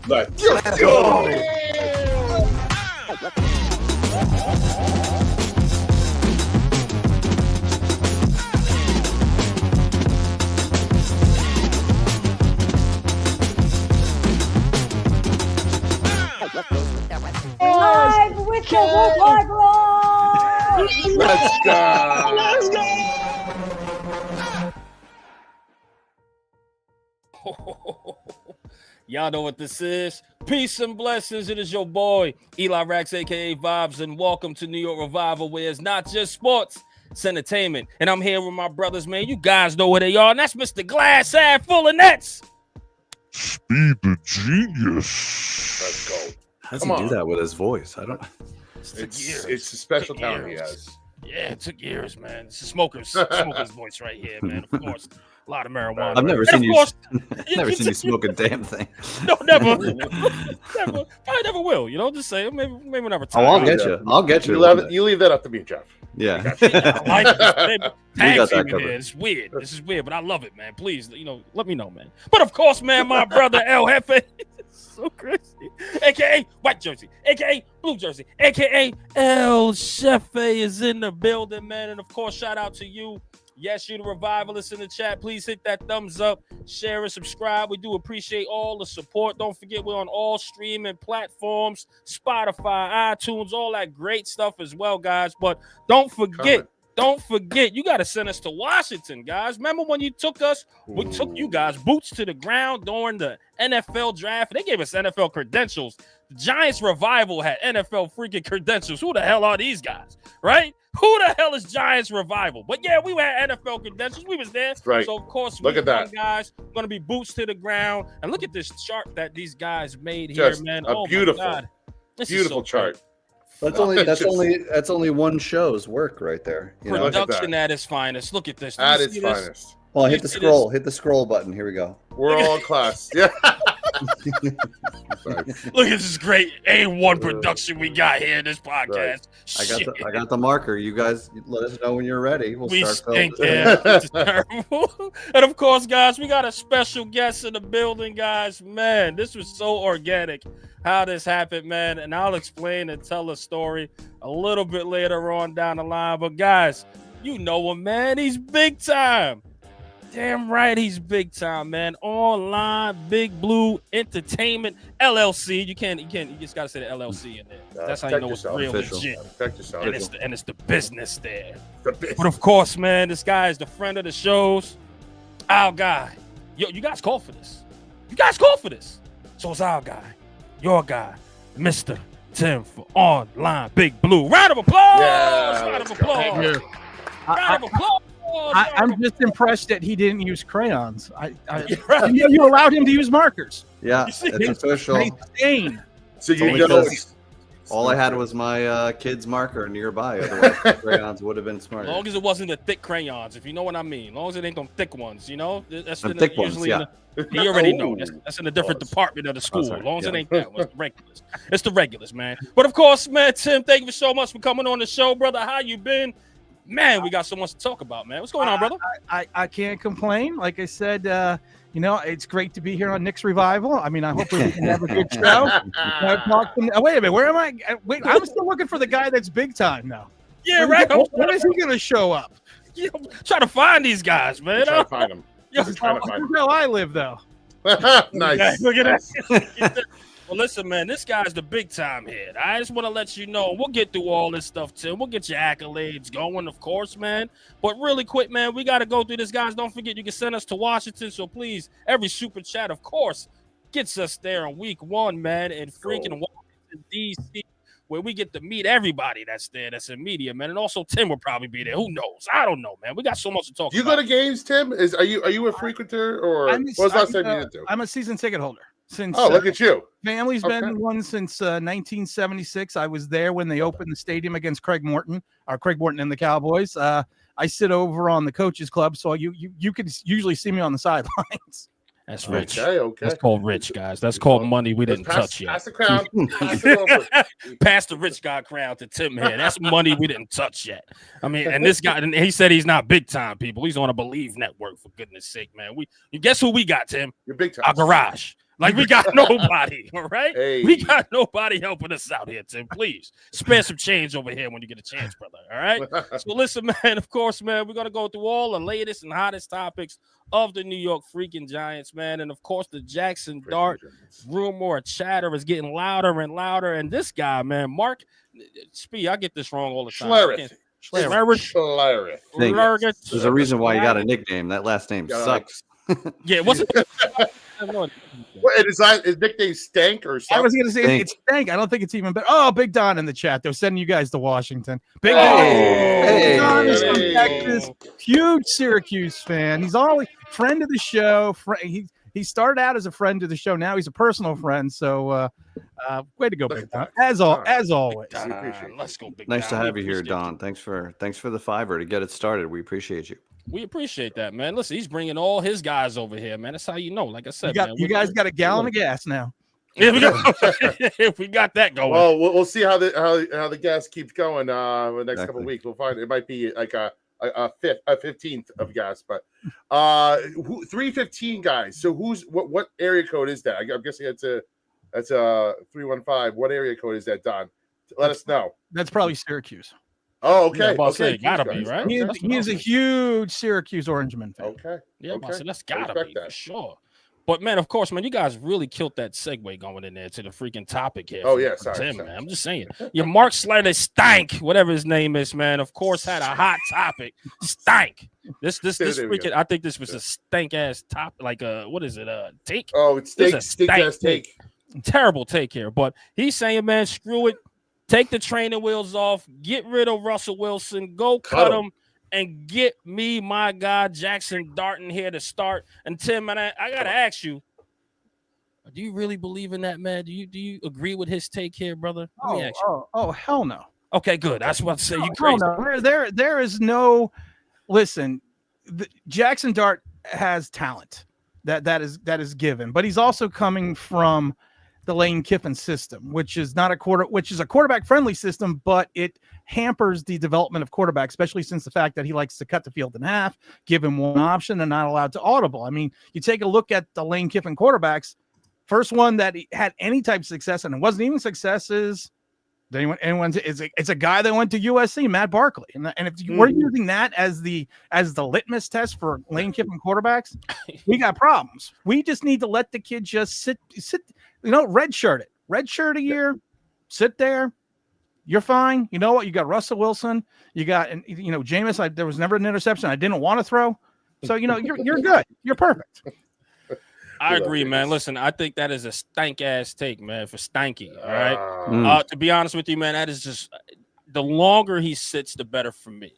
Let's go. Live with the Wolf Roll! Let's go. Let's go. Y'all know what this is. Peace and blessings. It is your boy, Eli Rax, a.k.a. Vibes, and welcome to New York Revival, where it's not just sports, it's entertainment. And I'm here with my brothers, man. You guys know where they are, and that's Mr. Glass Half Full of Nets. Speed the genius. Let's go. How does he do that with his voice? I don't. It's a special talent he has. Yeah, it took years, man. It's a smoker's voice right here, man. Of course, a lot of marijuana. I've never And seen of you. course- Never seen you smoke a damn thing. No, never. Probably never will. You know, just say maybe whenever time. Oh, I'll get you. I'll get you. You leave that up to me, Jeff. Yeah. I like this, man. Tag got that teaming covered. here. It's weird. This is weird, but I love it, man. Please, let me know, man. But of course, man, my brother El Jefe, so crazy, aka White Jersey, aka Blue Jersey, aka El Jefe is in the building, man. And of course, shout out to you. Yes, you the revivalists in the chat. Please hit that thumbs up, share and subscribe. We do appreciate all the support. Don't forget we're on all streaming platforms, Spotify, iTunes, all that great stuff as well, guys. But don't forget, you got to send us to Washington, guys. Remember when you took us? We took you guys boots to the ground during the NFL draft. They gave us NFL credentials. The Giants Revival had NFL freaking credentials. Who the hell are these guys, right? Who the hell is Giants Revival? But yeah, we had NFL credentials. We was there. Right. So, of course, Look at that. guys. Going to be boots to the ground. And look at this chart that these guys made here, Just man. a Oh, beautiful, my God. This is beautiful so chart. That's only one show's work right there. You know? Look at Production that. at its finest. Look at this. At You its see this? finest. Well, hit the scroll. Hit the scroll button. Here we go. We're all in class. Yeah. Look at this great A1 production we got here in this podcast. I got the marker. You guys let us know when you're ready. We'll We start stink, filming. yeah. This is terrible. And of course, guys, we got a special guest in the building, guys. Man, this was so organic how this happened, man. And I'll explain and tell a story a little bit later on down the line. But guys, you know him, man. He's big time. Damn right, he's big time, man. Online, Big Blue Entertainment LLC. You just gotta say the LLC in there. That's how you know it's real Official. legit. Protect yourself. And it's the business there. The best. But of course, man, this guy is the friend of the shows. Our guy. Yo, you guys called for this. So it's our guy, your guy, Mr. Tim for Online Big Blue. Round of applause! Yeah, Round of let's go. applause! Round of applause! I'm just impressed that he didn't use crayons. You allowed him to use markers. Yeah, You see, it's official. Insane. So you Only know because all I had was my kid's marker nearby. Otherwise, the crayons would have been As smarter. long as it wasn't the thick crayons, if you know what I mean. As long as it ain't them thick ones, you know? That's Them in thick ones, usually yeah. you already know. Ooh. That's in a different Pause. department of the school. sorry, As long as it yeah. ain't that one. It's the regulars. It's the regulars, man. But of course, man, Tim, thank you so much for coming on the show, brother. How you been? Man, we got so much to talk about, man. What's going on, brother? I can't complain. Like I said, it's great to be here on Knicks Revival. I mean, I hope we can have a good show. Wait a minute, where am I? Wait, I'm still looking for the guy that's big time now. Yeah, right. When is he going to show up? Try to find these guys, man. Trying to find him. Yo, Just trying to find That's how I live, though. him. Nice. Look at that. Well, listen, man, this guy's the big time head. I just want to let you know, we'll get through all this stuff, Tim. We'll get your accolades going, of course, man. But really quick, man, we got to go through this, guys. Don't forget, you can send us to Washington. So please, every super chat, of course, gets us there on week 1, man, in freaking Washington, D.C., where we get to meet everybody that's there, that's in media, man. And also, Tim will probably be there. Who knows? I don't know, man. We got so much to talk Do you about. go to games, Tim? Are you a frequenter or what was the last time you did do? I'm a season ticket holder. Since Oh, look at you. family's Okay. been one since 1976. I was there when they opened the stadium against Craig Morton and the Cowboys. I sit over on the coaches club, so you could usually see me on the sidelines. That's rich. Okay. That's called rich, guys. That's called money we didn't touch yet. Pass the crown. Pass it over. Pass the rich guy crown to Tim here. That's money we didn't touch yet. I mean, and this guy, and he said he's not big time, people. He's on a Believe network, for goodness sake, man. You guess who we got, Tim? You're big time. Our garage. Like we got nobody, all right? Hey. We got nobody helping us out here, Tim. Please spare some change over here when you get a chance, brother. All right. So listen, man. Of course, man, we're gonna go through all the latest and hottest topics of the New York freaking Giants, man, and of course the Jackson Dart rumor or chatter is getting louder and louder. And this guy, man, Mark Spee, I get this wrong all the time. Schlereth. There's a reason why you got a nickname. That last name sucks. Yeah, what's it? What, his nickname Stank or something? I was going to say it's Stank. I don't think it's even better. Oh, Big Don in the chat. They're sending you guys to Washington. Big Don is from Texas. Huge Syracuse fan. He's always friend of the show. He started out as a friend of the show. Now he's a personal friend. So, way to go, Big Don. As always. Let's go, Big Nice Don. to have you here, Don. Thanks for the $5 to get it started. We appreciate you. We appreciate that, man. Listen, he's bringing all his guys over here, man. That's how you know. Like I said, you guys got a gallon of gas now. Yeah, we got that going. Well, we'll see how the gas keeps going the next couple of weeks. We'll find it might be like a 15th of gas, but 315 guys. So what area code is that? I'm guessing that's a 315. What area code is that, Don? Let us know. That's probably Syracuse. Oh, okay. Yeah, okay. Gotta be, right? He is a huge Syracuse Orangeman fan. Okay. Yeah, okay. So that's gotta be for sure. But man, of course, man, you guys really killed that segue going in there to the freaking topic here. Oh yeah, sorry, Tim, man. I'm just saying. Your Mark Slater Stank, whatever his name is, man. Of course, had a hot topic. Stank. This freaking. I think this was a stank ass top. Like what is it? Take. Oh, it's stink ass take. Terrible take here, but he's saying, man, screw it. Take the training wheels off. Get rid of Russell Wilson. Go cut him. And get me, my guy, Jackson Dart in here to start. And Tim, man, I gotta ask you, do you really believe in that, man? Do you agree with his take here, brother? Let me ask you. Oh, hell no. Okay, good. That's what I say. You crazy. No. There is no. Listen, Jackson Dart has talent that is given, but he's also coming from the Lane Kiffin system, which is a quarterback friendly system, but it hampers the development of quarterbacks, especially since the fact that he likes to cut the field in half, give him one option and not allowed to audible. I mean, you take a look at the Lane Kiffin quarterbacks, first one that had any type of success, and it wasn't even success, is it's a guy that went to USC, Matt Barkley. And if we're using that as the litmus test for Lane Kiffin quarterbacks, we got problems. We just need to let the kid just sit, redshirt a year, sit there. You're fine. You know what? You got Russell Wilson. You got, Jameis. There was never an interception I didn't want to throw. So, you're good. You're perfect. I agree, man. Listen, I think that is a stank ass take, man, for Stanky. All right. To be honest with you, man, that is just the longer he sits, the better for me.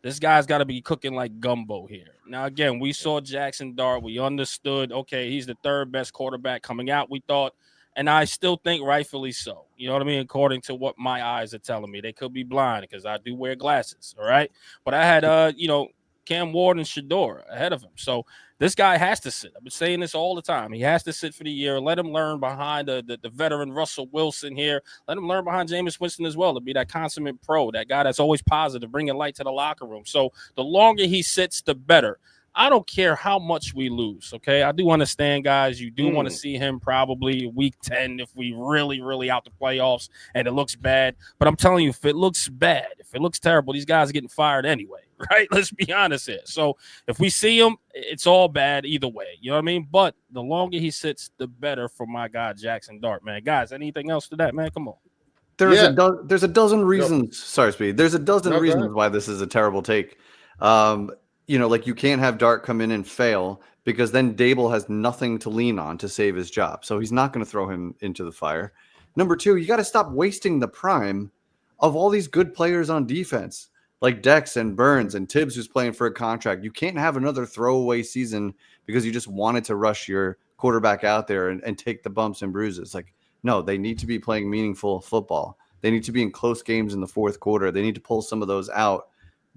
This guy's got to be cooking like gumbo here. Now, again, we saw Jackson Dart. We understood, okay, he's the third best quarterback coming out, we thought. And I still think rightfully so. You know what I mean? According to what my eyes are telling me. They could be blind because I do wear glasses. All right. But I had, Cam Ward and Shador ahead of him. So this guy has to sit. I've been saying this all the time. He has to sit for the year. Let him learn behind the veteran Russell Wilson here. Let him learn behind Jameis Winston as well to be that consummate pro, that guy that's always positive, bringing light to the locker room. So the longer he sits, the better. I don't care how much we lose, okay? I do understand, guys. You do want to see him probably week 10 if we really, really out the playoffs and it looks bad. But I'm telling you, if it looks bad, if it looks terrible, these guys are getting fired anyway, right? Let's be honest here. So if we see him, it's all bad either way. You know what I mean? But the longer he sits, the better for my guy, Jackson Dart, man. Guys, anything else to that, man? Come on. There's a dozen reasons. Sorry, Speed. There's a dozen reasons why this is a terrible take. You can't have Dart come in and fail because then Dable has nothing to lean on to save his job. So he's not going to throw him into the fire. Number two, you got to stop wasting the prime of all these good players on defense, like Dex and Burns and Tibbs, who's playing for a contract. You can't have another throwaway season because you just wanted to rush your quarterback out there and take the bumps and bruises. Like, no, they need to be playing meaningful football. They need to be in close games in the fourth quarter. They need to pull some of those out.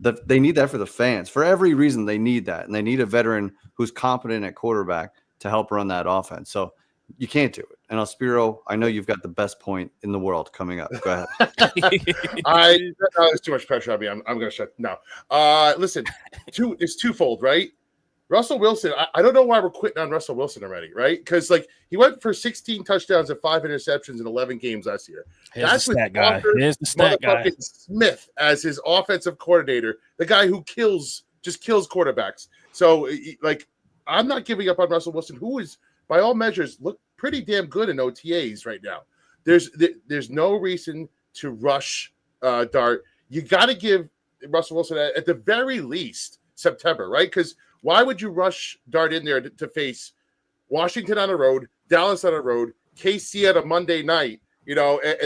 They need that for the fans. For every reason, they need that. And they need a veteran who's competent at quarterback to help run that offense. So you can't do it. And Spiro, I know you've got the best point in the world coming up. Go ahead. There's too much pressure on me. I'm going to shut. No. Listen, it's twofold, right? Russell Wilson, I don't know why we're quitting on Russell Wilson already, right? Because like he went for 16 touchdowns and 5 interceptions in 11 games last year. Here's the stat guy. Here's the stat guy. Smith as his offensive coordinator, the guy who just kills quarterbacks. So like I'm not giving up on Russell Wilson, who is by all measures look pretty damn good in OTAs right now. There's no reason to rush Dart. You got to give Russell Wilson at the very least September, right? Because why would you rush Dart in there to face Washington on the road, Dallas on the road, KC at a Monday night, and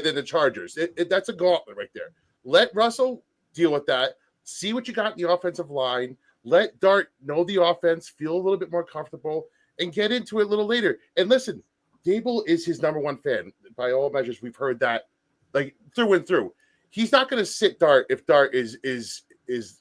then the Chargers? That's a gauntlet right there. Let Russell deal with that. See what you got in the offensive line. Let Dart know the offense, feel a little bit more comfortable, and get into it a little later. And listen, Dable is his number one fan. By all measures, we've heard that like through and through. He's not going to sit Dart if Dart is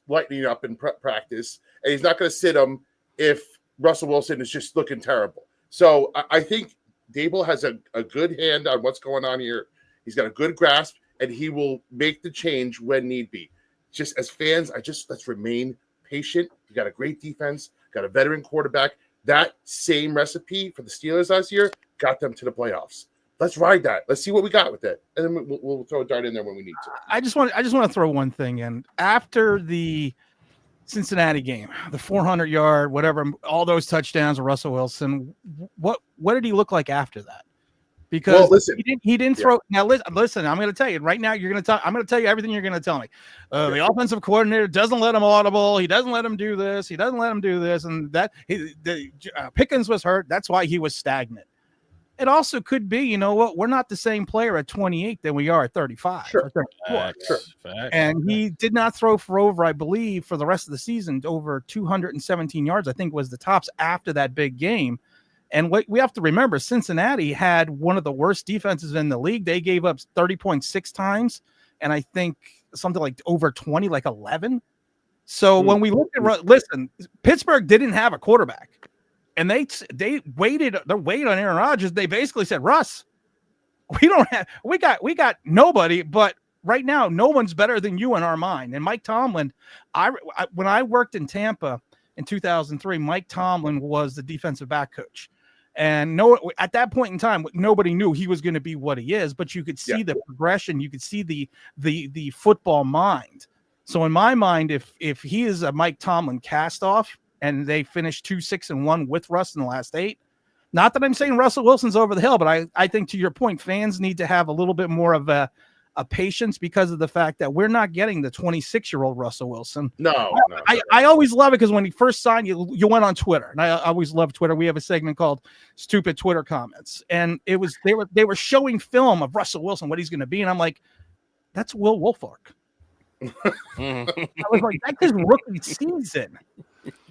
lightening up in practice, and he's not going to sit him if Russell Wilson is just looking terrible. So I think Dable has a good hand on what's going on here. He's got a good grasp, and he will make the change when need be. Just as fans, let's remain patient. You got a great defense, got a veteran quarterback. That same recipe for the Steelers last year got them to the playoffs. Let's ride that. Let's see what we got with it, and then we'll throw a Dart in there when we need to. I just want to throw one thing in. After the Cincinnati game, the 400-yard, whatever, all those touchdowns of Russell Wilson, what did he look like after that? Because he didn't throw. Now listen, I'm going to tell you right now. I'm going to tell you everything you're going to tell me. The offensive coordinator doesn't let him audible. He doesn't let him do this. He doesn't let him do this, and that Pickens was hurt. That's why he was stagnant. It also could be, you know what? We're not the same player at 28 than we are at 35. Sure. Or 34. Sure. And he did not throw for over, I believe, for the rest of the season, over 217 yards, I think was the tops after that big game. And what we have to remember, Cincinnati had one of the worst defenses in the league. They gave up 30.6 times, and I think something like over 20, like 11. So when we look at, listen, Pittsburgh didn't have a quarterback. And they waited on Aaron Rodgers. They basically said, Russ, we got nobody, but right now no one's better than you in our mind. And Mike Tomlin, when I worked in Tampa in 2003, Mike Tomlin was the defensive back coach. And at that point in time, nobody knew he was going to be what he is, but you could see the progression. You could see the football mind. So in my mind, if he is a Mike Tomlin cast off, and they finished 2-6-1 with Russ in the last 8. Not that I'm saying Russell Wilson's over the hill, but I think to your point, fans need to have a little bit more of a patience because of the fact that we're not getting the 26-year-old Russell Wilson. No. I always love it because when he first signed, you went on Twitter, and I always love Twitter. We have a segment called Stupid Twitter Comments, and it was they were showing film of Russell Wilson, what he's going to be, and I'm like, that's Will Wolfark. I was like, that's his rookie season.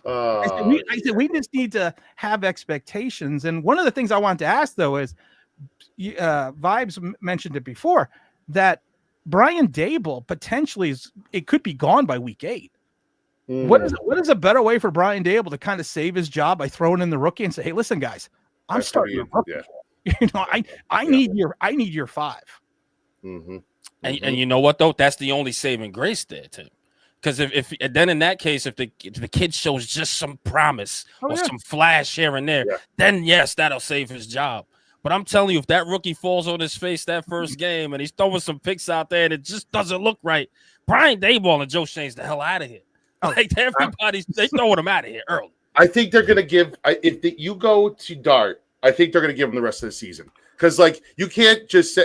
I said we just need to have expectations. And one of the things I want to ask, though, is Vibes mentioned it before, that Brian Dable potentially it could be gone by week 8. What is a better way for Brian Dable to kind of save his job by throwing in the rookie and say, hey, listen, guys, I'm starting a rookie. I need your 5. Mm-hmm. And you know what, though? That's the only saving grace there, Tim. Because if then in that case, if the kid shows just some promise or some flash here and there, then yes, that'll save his job. But I'm telling you, if that rookie falls on his face that first game and he's throwing some picks out there and it just doesn't look right, Brian Daboll and Joe Shane's the hell out of here. Like they throwing him out of here early. I think they're going to give you go to Dart. I think they're going to give him the rest of the season because you can't just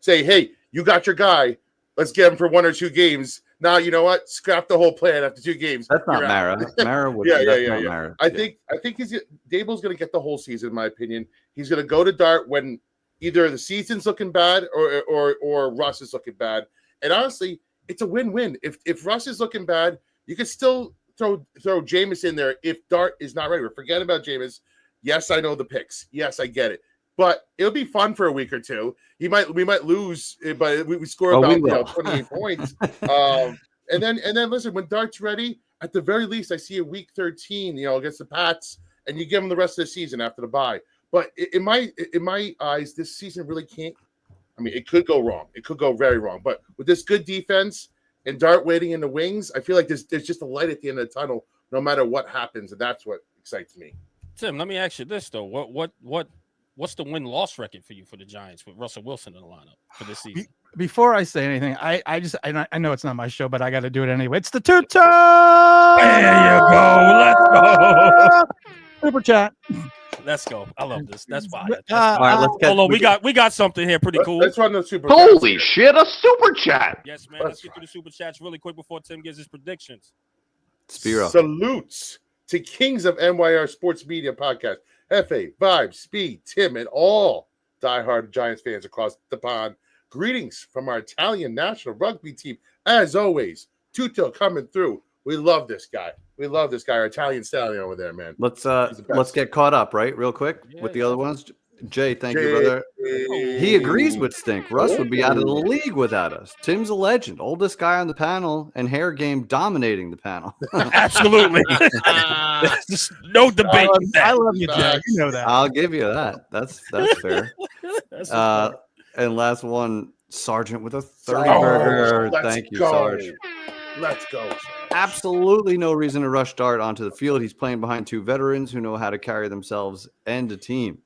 say, hey, you got your guy. Let's get him for 1 or 2 games. Now you know what? Scrap the whole plan after 2 games. That's not Mara. Mara would. Mara. I think Dable's going to get the whole season. In my opinion, he's going to go to Dart when either the season's looking bad or Russ is looking bad. And honestly, it's a win-win. If Russ is looking bad, you can still throw Jameis in there. If Dart is not ready, forget about Jameis. Yes, I know the picks. Yes, I get it. But it'll be fun for a week or two. We might lose, but we score about 28 points. And then listen, when Dart's ready, at the very least, I see a week 13, against the Pats, and you give them the rest of the season after the bye. But in my eyes, this season really can't. I mean, it could go wrong. It could go very wrong. But with this good defense and Dart waiting in the wings, I feel like there's just a light at the end of the tunnel, no matter what happens, and that's what excites me. Tim, let me ask you this though: what's the win-loss record for you for the Giants with Russell Wilson in the lineup for this season? Before I say anything, I know it's not my show, but I got to do it anyway. It's the two-time. There you go. Let's go. Super chat. Let's go. I love this. That's fire. All right, let's get. Hold on, we got something here pretty cool. Let's run the super. Holy shit, a super chat. Yes, man. Let's get through the super chats really quick before Tim gives his predictions. Spiro. Salutes to Kings of NYR Sports Media Podcast, FA, Vibe, Speed, Tim, and all diehard Giants fans across the pond. Greetings from our Italian national rugby team. As always, Tuto coming through. We love this guy. Our Italian stallion over there, man. Let's get caught up, right? Real quick with the other ones. Jay, thank you, brother. He agrees with Stink. Russ would be out of the league without us. Tim's a legend, oldest guy on the panel, and hair game dominating the panel. Absolutely. There's no debate. I love you, Jay. You know that. I'll give you that. That's fair. And last one, Sergeant with a 30 burger. Thank you, Sarge. Let's go. Absolutely no reason to rush Dart onto the field. He's playing behind two veterans who know how to carry themselves and a team.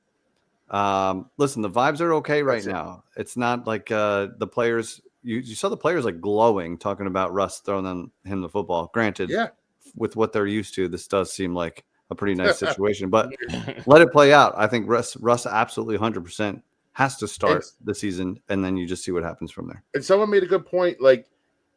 Listen, the vibes are okay right now. It's not like the players. You saw the players like glowing, talking about Russ throwing him the football. Granted, with what they're used to, this does seem like a pretty nice situation. But let it play out. I think Russ absolutely 100% has to start the season, and then you just see what happens from there. And someone made a good point. Like,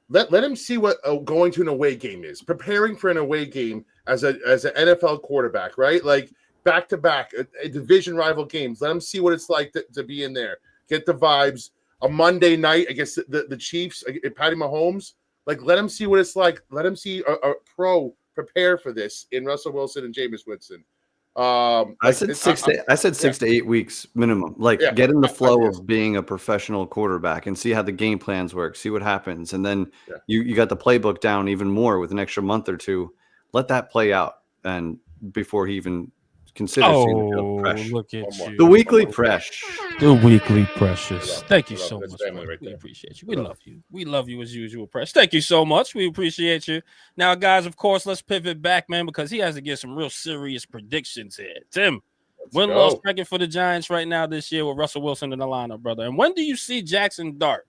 let him see what going to an away game is. Preparing for an away game as an NFL quarterback, right? Like back to back, a division rival games. Let him see what it's like to be in there. Get the vibes. A Monday night against the Chiefs, Patty Mahomes. Like, let him see what it's like. Let him see a pro prepare for this in Russell Wilson and Jameis Winston. I said 6 to 8 weeks minimum. Like, get in the flow of being a professional quarterback and see how the game plans work, see what happens. And then you got the playbook down even more with an extra month or two. Let that play out. And before he even considers look at you. The weekly press. The weekly precious. Thank you so much. We appreciate you. We love you. We love you as usual, Press. Thank you so much. We appreciate you. Now, guys, of course, let's pivot back, man, because he has to get some real serious predictions here. Tim, win-loss record for the Giants right now this year with Russell Wilson in the lineup, brother. And when do you see Jackson Dart,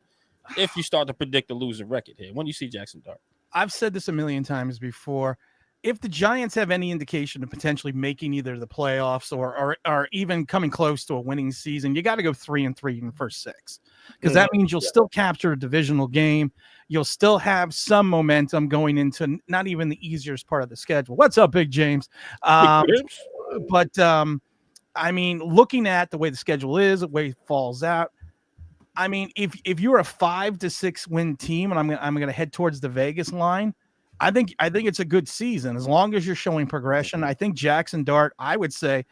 if you start to predict the losing record here? When do you see Jackson Dart? I've said this a million times before. If the Giants have any indication of potentially making either the playoffs or even coming close to a winning season, you got to go 3-3 in the first 6, because that means you'll still capture a divisional game. You'll still have some momentum going into not even the easiest part of the schedule. What's up, Big James? But I mean, looking at the way the schedule is, the way it falls out, I mean, if you're a 5 to 6 win team, and I'm going to head towards the Vegas line, I think it's a good season as long as you're showing progression. I think Jackson Dart, I would say,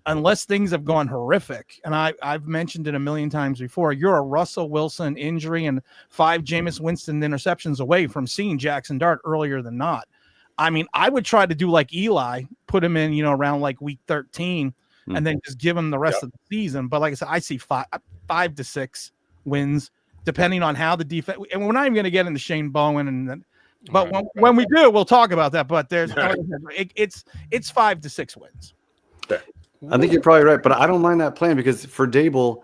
unless things have gone horrific, and I've mentioned it a million times before, you're a Russell Wilson injury and 5 Jameis Winston interceptions away from seeing Jackson Dart earlier than not. I mean, I would try to do like Eli, put him in, around like week 13, and then just give him the rest of the season. But like I said, I see 5 to 6 wins, depending on how the defense. And we're not even going to get into Shane Bowen but when we do, we'll talk about that. But it's 5 to 6 wins. I think you're probably right, but I don't mind that plan because for Dable,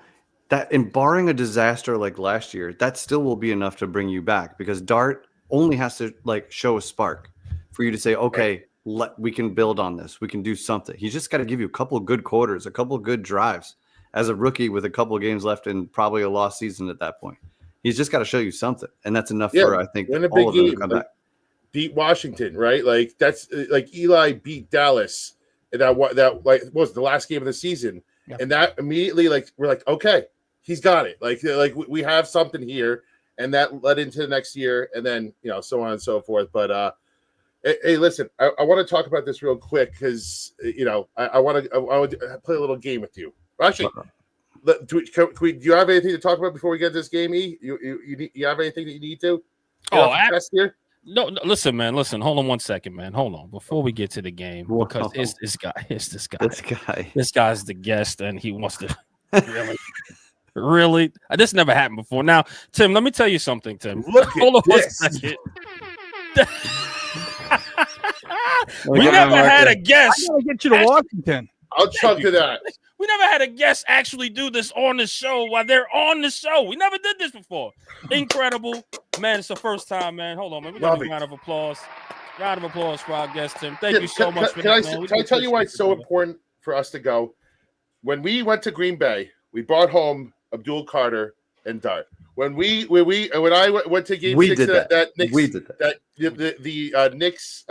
that in barring a disaster like last year, that still will be enough to bring you back because Dart only has to like show a spark for you to say, okay, we can build on this. We can do something. He's just got to give you a couple of good quarters, a couple of good drives as a rookie with a couple of games left and probably a lost season at that point. He's just got to show you something, and that's enough for I think win a all big of them to come back. Beat Washington, right? Like that's like Eli beat Dallas, and that like was the last game of the season, and that immediately like we're like, okay, he's got it. Like we have something here, and that led into the next year, and then so on and so forth. But hey, listen, I want to talk about this real quick because I want to play a little game with you. Actually. Do you have anything to talk about before we get this game, E? You have anything that you need to? Here? No, listen, man. Listen, hold on 1 second, man. Hold on. Before we get to the game, because it's this guy. This guy's the guest, and he wants to really. This never happened before. Now, Tim, let me tell you something, Tim. Hold on 1 second. We never had a guest. I gotta get you to Washington. I'll chug to that. We never had a guest actually do this on the show while they're on the show. We never did this before. Incredible. Man, it's the first time, man. Hold on, man. We got a round of applause. Round of applause for our guest, Tim. Thank you so much for that, man. Can I tell you why it's so important for us to go? When we went to Green Bay, we brought home Abdul Carter and Dart. When I went to Game 6 that Knicks, we did that. The Knicks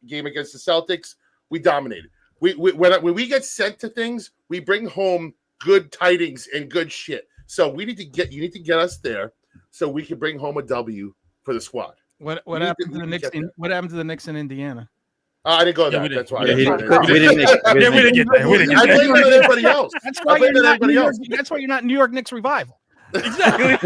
game against the Celtics, we dominated. When we get sent to things, we bring home good tidings and good shit. So you need to get us there so we can bring home a W for the squad. What happened to the Knicks? What happened to the Knicks in Indiana? I didn't go there. That's why. We didn't get there. We didn't get there. I blame it on everybody else. That's why you're not New York Knicks Revival. Exactly.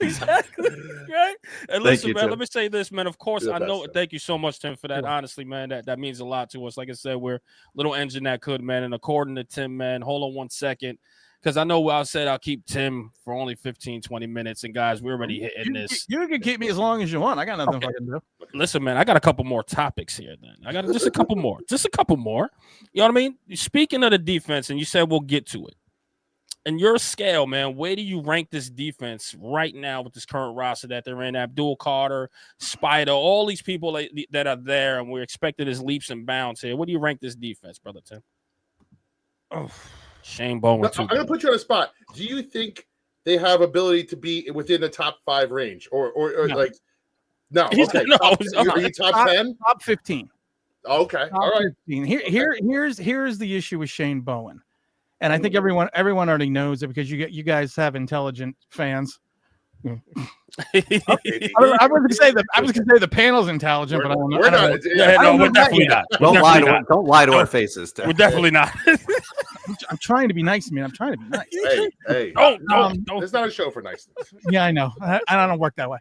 Exactly. Right. And listen, man, Tim. let me say this, man. Of course, I know. Best, thank you so much, Tim, for that. Honestly, man, that means a lot to us. Like I said, we're a little engine that could, man. And according to Tim, man, hold on 1 second. Because I know I said I'll keep Tim for only 15, 20 minutes. And guys, we're already hitting this. You can keep me as long as you want. I got nothing fucking to do. Listen, man, I got a couple more topics here then. I got just a couple more. Just a couple more. You know what I mean? Speaking of the defense, and you said we'll get to it. In your scale, man, where do you rank this defense right now with this current roster that they're in? Abdul Carter, Spider, all these people that are there, and we're expected as leaps and bounds here. What do you rank this defense, Brother Tim? Oh, Shane Bowen. I'm going to put you on a spot. Do you think they have ability to be within the top 5 range, or no. like? No. Okay. No, are you top 10? Top 15. Okay. Top all right. 15. Here's the issue with Shane Bowen. And I think everyone already knows it because you guys have intelligent fans. I was going to say the panel's intelligent, but I don't know. We're not. We're definitely not. Don't lie to our faces. We're definitely not. I'm trying to be nice, man. I'm trying to be nice. Hey. Don't. It's not a show for niceness. Yeah, I know. I don't work that way.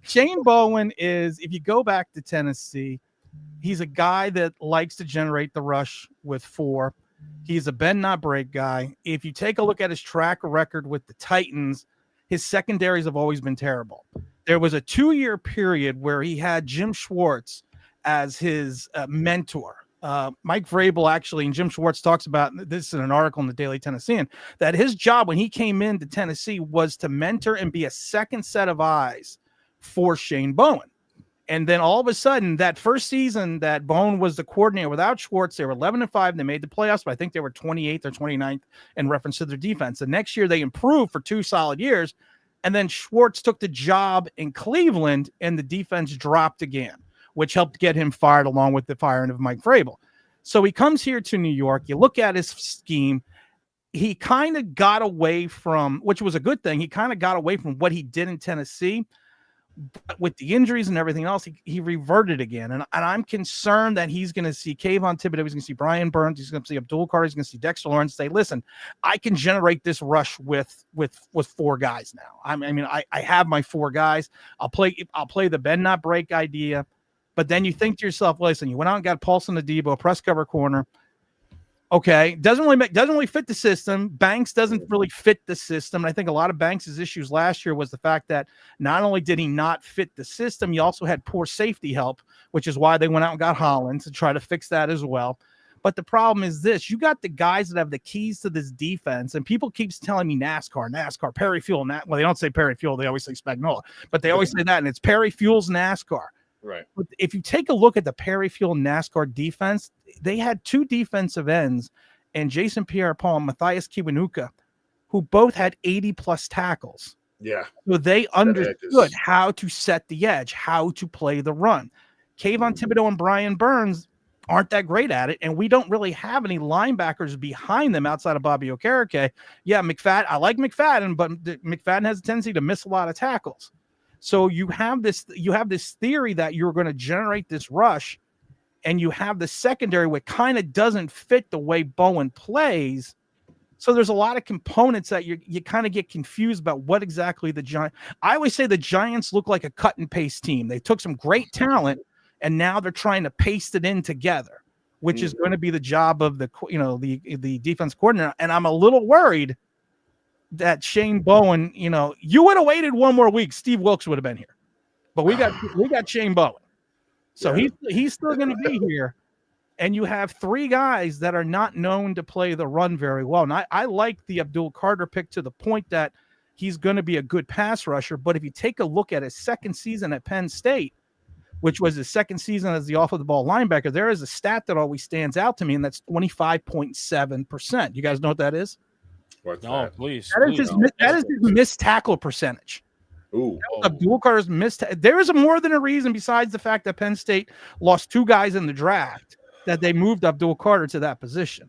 Shane Bowen is, if you go back to Tennessee, he's a guy that likes to generate the rush with 4. He's a bend not break guy. If you take a look at his track record with the Titans, his secondaries have always been terrible. There was a 2-year period where he had Jim Schwartz as his mentor. Mike Vrabel actually, and Jim Schwartz talks about this in an article in the Daily Tennessean, that his job when he came into Tennessee was to mentor and be a second set of eyes for Shane Bowen. And then all of a sudden, that first season that Bowen was the coordinator without Schwartz, they were 11-5. They made the playoffs, but I think they were 28th or 29th in reference to their defense. The next year, they improved for 2 solid years. And then Schwartz took the job in Cleveland, and the defense dropped again, which helped get him fired along with the firing of Mike Vrabel. So he comes here to New York. You look at his scheme. He kind of got away from, which was a good thing, he kind of got away from what he did in Tennessee. But with the injuries and everything else, he reverted again. And I'm concerned that he's going to see Kayvon Thibodeau, he's going to see Brian Burns, he's going to see Abdul Carter, he's going to see Dexter Lawrence say, listen, I can generate this rush with 4 guys now. I have my 4 guys. I'll play the bend not break idea. But then you think to yourself, listen, you went out and got Paulson Adebo, press cover corner. Okay, doesn't really fit the system. Banks doesn't really fit the system. And I think a lot of Banks' issues last year was the fact that not only did he not fit the system, he also had poor safety help, which is why they went out and got Holland to try to fix that as well. But the problem is this: you got the guys that have the keys to this defense, and people keeps telling me NASCAR, Perry Fuel. Well, they don't say Perry Fuel; they always say Spagnola, but they always say that, and it's Perry Fuel's NASCAR. Right. But if you take a look at the Perry Fuel NASCAR defense, they had 2 defensive ends, and Jason Pierre-Paul and Matthias Kiwanuka, who both had 80-plus tackles. Yeah. So they understood how to set the edge, how to play the run. Kayvon Thibodeau and Brian Burns aren't that great at it, and we don't really have any linebackers behind them outside of Bobby Okereke. Yeah, McFadden. I like McFadden, but McFadden has a tendency to miss a lot of tackles. So you have this theory that you're going to generate this rush, and you have the secondary which kind of doesn't fit the way Bowen plays. So there's a lot of components that you kind of get confused about what exactly the Giants. I always say the Giants look like a cut and paste team. They took some great talent, and now they're trying to paste it in together, which is going to be the job of the defense coordinator. And I'm a little worried that Shane Bowen, you would have waited 1 more week, Steve Wilkes would have been here. But we got Shane Bowen. So he's still going to be here. And you have 3 guys that are not known to play the run very well. And I like the Abdul Carter pick to the point that he's going to be a good pass rusher. But if you take a look at his second season at Penn State, which was his second season as the off-of-the-ball linebacker, there is a stat that always stands out to me, and that's 25.7%. You guys know what that is? What's No, that? please. That is his missed tackle percentage. Ooh. Abdul Carter's missed. There is more than a reason besides the fact that Penn State lost 2 guys in the draft that they moved Abdul Carter to that position.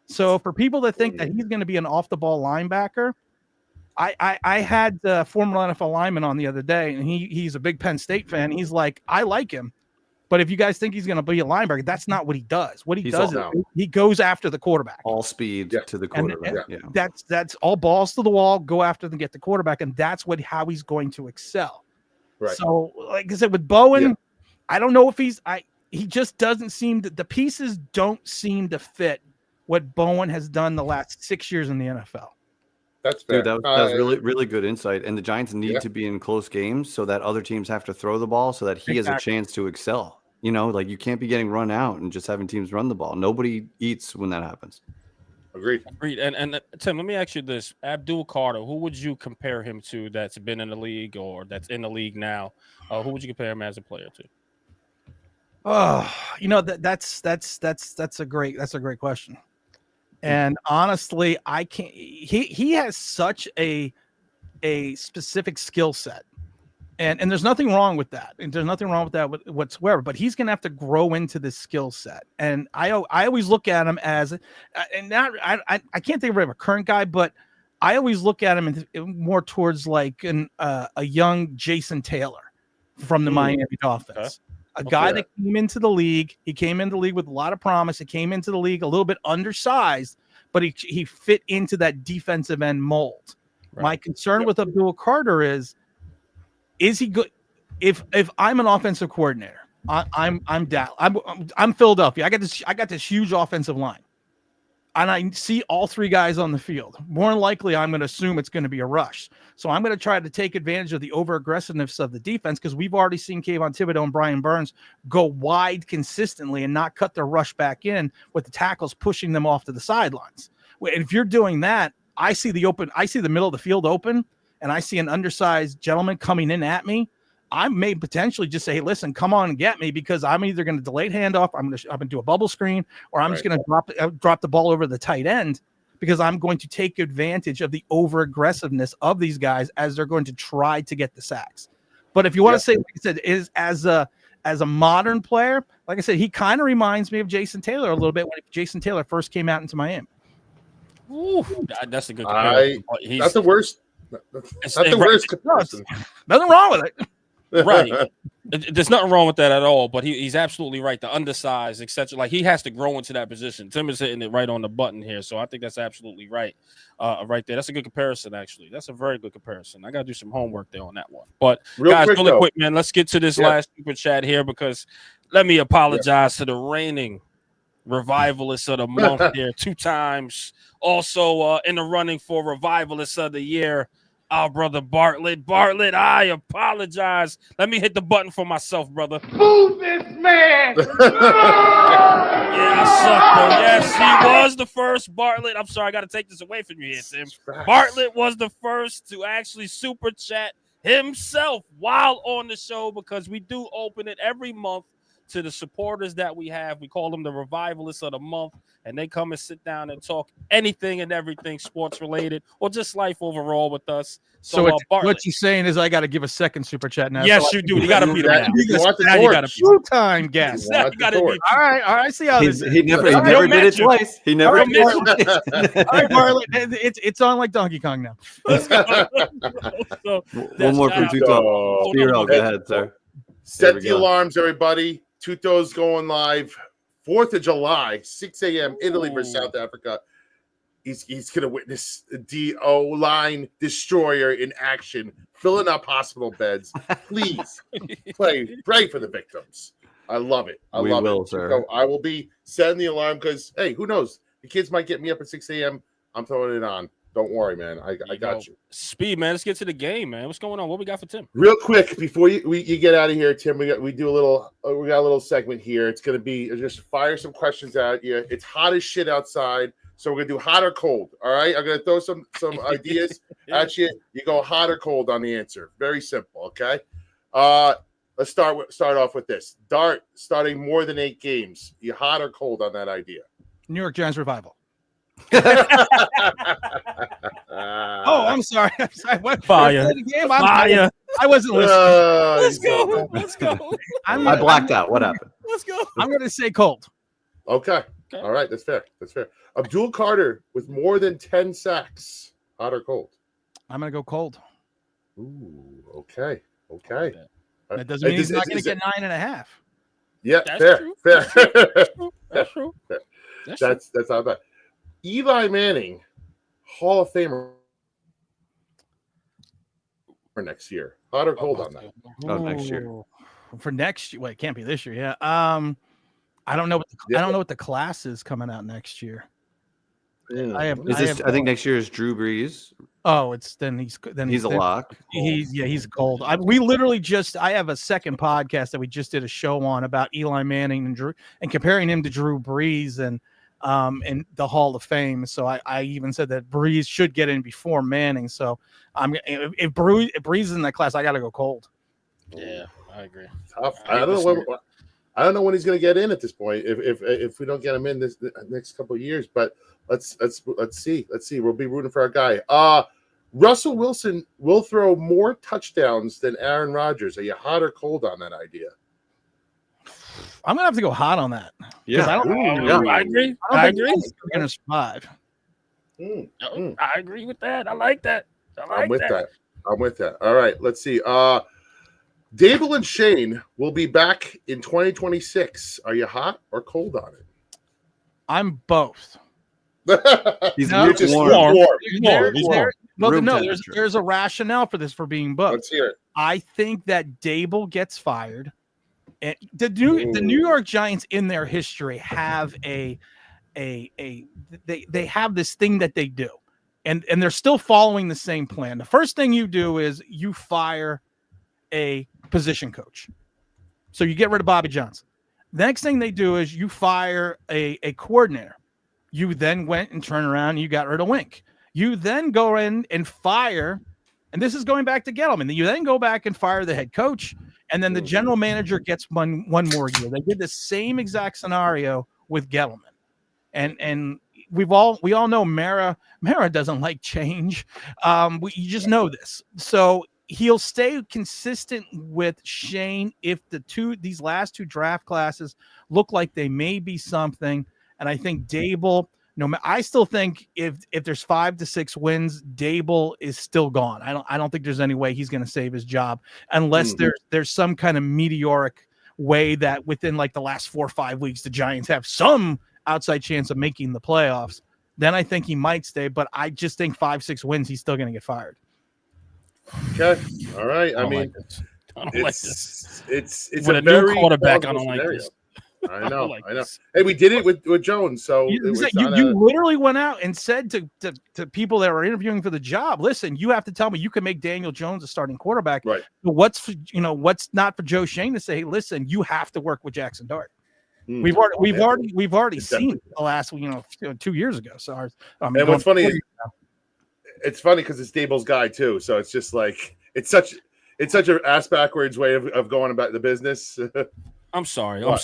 So for people that think that he's going to be an off-the-ball linebacker, I had the former NFL lineman on the other day, and he's a big Penn State fan. He's like, I like him, but if you guys think he's going to be a linebacker, that's not what he does. What he does is he goes after the quarterback. All speed to the quarterback. That's all balls to the wall, go after them, get the quarterback, and that's how he's going to excel. Right. So, like I said, with Bowen, I don't know if he just doesn't seem to, the pieces don't seem to fit what Bowen has done the last 6 years in the NFL. That's fair. Dude, that was really, really good insight. And the Giants need to be in close games so that other teams have to throw the ball so that he has a chance to excel. You know, like you can't be getting run out and just having teams run the ball. Nobody eats when that happens. Agreed. And Tim, let me ask you this. Abdul Carter, who would you compare him to that's been in the league or that's in the league now? Who would you compare him as a player to? Oh, you know, that's a great question. And honestly, I can't. He has such a specific skill set, and there's nothing wrong with that. And there's nothing wrong with that whatsoever. But he's going to have to grow into this skill set. And I always look at him as, and not I can't think of a current guy, but I always look at him more towards like a young Jason Taylor from the Miami Dolphins. A guy that came into the league. He came into the league with a lot of promise. He came into the league a little bit undersized, but he fit into that defensive end mold. Right. My concern with Abdul Carter is he good? If I'm an offensive coordinator, I'm Philadelphia. I got this huge offensive line, and I see all 3 guys on the field. More than likely, I'm going to assume it's going to be a rush. So I'm going to try to take advantage of the over-aggressiveness of the defense because we've already seen Kayvon Thibodeau and Brian Burns go wide consistently and not cut their rush back in with the tackles pushing them off to the sidelines. And if you're doing that, I see the middle of the field open, and I see an undersized gentleman coming in at me. I may potentially just say, hey, listen, come on and get me because I'm either going to delayed handoff, I'm going to do a bubble screen, or I'm just going to drop the ball over the tight end because I'm going to take advantage of the over-aggressiveness of these guys as they're going to try to get the sacks. But if you want to say, like I said, is as a modern player, like I said, he kind of reminds me of Jason Taylor a little bit when Jason Taylor first came out into Miami. Ooh, that's a good comparison. That's the worst. That's not the worst comparison. Nothing wrong with it. Right. There's nothing wrong with that at all, but he's absolutely right. The undersized, etc. Like he has to grow into that position. Tim is hitting it right on the button here, so I think that's absolutely right, right there. That's a good comparison, actually. That's a very good comparison. I got to do some homework there on that one. But guys, really quick, man, let's get to this last super chat here because let me apologize to the reigning revivalists of the month here 2 times. Also in the running for revivalists of the year. Our brother Bartlett, I apologize. Let me hit the button for myself, brother. Move this man! Yeah, I suck, though. Yes, he was the first, Bartlett. I'm sorry, I got to take this away from you here, Tim. Bartlett was the first to actually super chat himself while on the show because we do open it every month to the supporters that we have. We call them the revivalists of the month, and they come and sit down and talk anything and everything sports related or just life overall with us. So what you're saying is I got to give a second super chat now. Yes, you do. You got to beat him. You got showtime guest. You got to be. All right. See how this is. He never did it twice. He never did it twice. All right, Bartlett. It's on like Donkey Kong now. One more from Tuto. Go ahead, sir. Set the alarms, everybody. Tuto's going live 4th of July, 6 a.m. Italy versus South Africa. He's going to witness the O-line destroyer in action, filling up hospital beds. Please pray for the victims. I love it. I love it. Sir. So I will be setting the alarm because, hey, who knows? The kids might get me up at 6 a.m. I'm throwing it on. Don't worry, man. I got you. Speed, man. Let's get to the game, man. What's going on? What we got for Tim? Real quick before you get out of here, Tim, we got a little segment here. It's gonna be just fire some questions at you. It's hot as shit outside, so we're gonna do hot or cold. All right, I'm gonna throw some ideas at you. You go hot or cold on the answer. Very simple. Okay. Let's start off with this. Dart starting more than 8 games. You hot or cold on that idea? New York Giants revival. Oh, I'm sorry. What? Fire. Fire. I wasn't listening. Let's go. Let's go. I blacked out. What happened? Let's go. I'm going to say cold. Okay. All right. That's fair. Abdul Carter with more than 10 sacks. Hot or cold? I'm going to go cold. Ooh. Okay. That doesn't mean he's not going to get 9.5. Yeah. That's fair. true. Fair. That's true. That's not bad. Eli Manning, Hall of Famer for next year. Hot or cold on that? Oh, next year. For next year, well, it can't be this year. Yeah. I don't know what the class is coming out next year. Yeah. I think next year is Drew Brees. Oh, he's a lock. He's cold. We literally I have a second podcast that we just did a show on about Eli Manning and comparing him to Drew Brees and the Hall of Fame. So I even said that Brees should get in before Manning. So if Brees is in that class, I got to go cold. Yeah, I agree. Tough. I don't know when he's going to get in at this point. If we don't get him in this next couple of years, but let's see. We'll be rooting for our guy. Russell Wilson will throw more touchdowns than Aaron Rodgers. Are you hot or cold on that idea? I'm gonna have to go hot on that. Yeah, I agree. I agree. He's gonna survive. I agree with that. I like that. I'm with that. All right, let's see. Dable and Shane will be back in 2026. Are you hot or cold on it? I'm both. He's just warm. There's a rationale for this for being both. Let's hear it. I think that Dable gets fired. And the New York Giants in their history have they have this thing that they do, and they're still following the same plan. The first thing you do is you fire a position coach, so you get rid of Bobby Johnson. The next thing they do is you fire a coordinator. You then went and turn around and you got rid of Wink. You then go in and fire, and this is going back to Gettleman. You then go back and fire the head coach. And then the general manager gets one more year. They did the same exact scenario with Gettleman, and we all know Mara doesn't like change. You just know this, so he'll stay consistent with Shane if these last 2 draft classes look like they may be something. And I think Dable. I still think if there's 5 to 6 wins, Dable is still gone. I don't think there's any way he's going to save his job unless there's some kind of meteoric way that within like the last 4 or 5 weeks the Giants have some outside chance of making the playoffs. Then I think he might stay, but I just think 5-6 wins, he's still going to get fired. Okay, all right. I mean, I don't like this. It's with a a very new quarterback. I don't scenario. like this. I know. like I know. this. Hey, we did it with Jones. So You literally went out and said to people that were interviewing for the job, listen, you have to tell me you can make Daniel Jones a starting quarterback. Right. But what's not for Joe Shane to say, hey, listen, you have to work with Jackson Dart. We've already seen the last 2 years ago. So and what's funny is it's funny because it's Dable's guy too. So it's just like it's such an ass backwards way of going about the business. I'm sorry. What?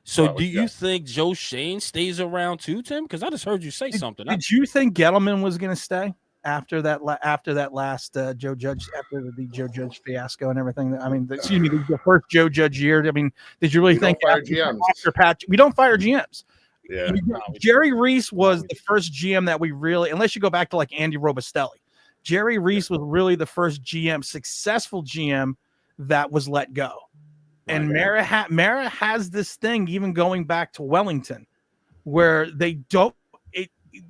So What do you got? think Joe Shane stays around too, Tim? Because I just heard you say something. Did you think Gettleman was going to stay after that last Joe Judge, after the Joe Judge fiasco and everything? I mean, the first Joe Judge year. I mean, did you really think after Pat? We don't fire GMs. Yeah. Jerry Reese was the first GM that we really, unless you go back to like Andy Robustelli, Jerry Reese was really the first successful GM that was let go. And Mara has this thing, even going back to Wellington, where they don't.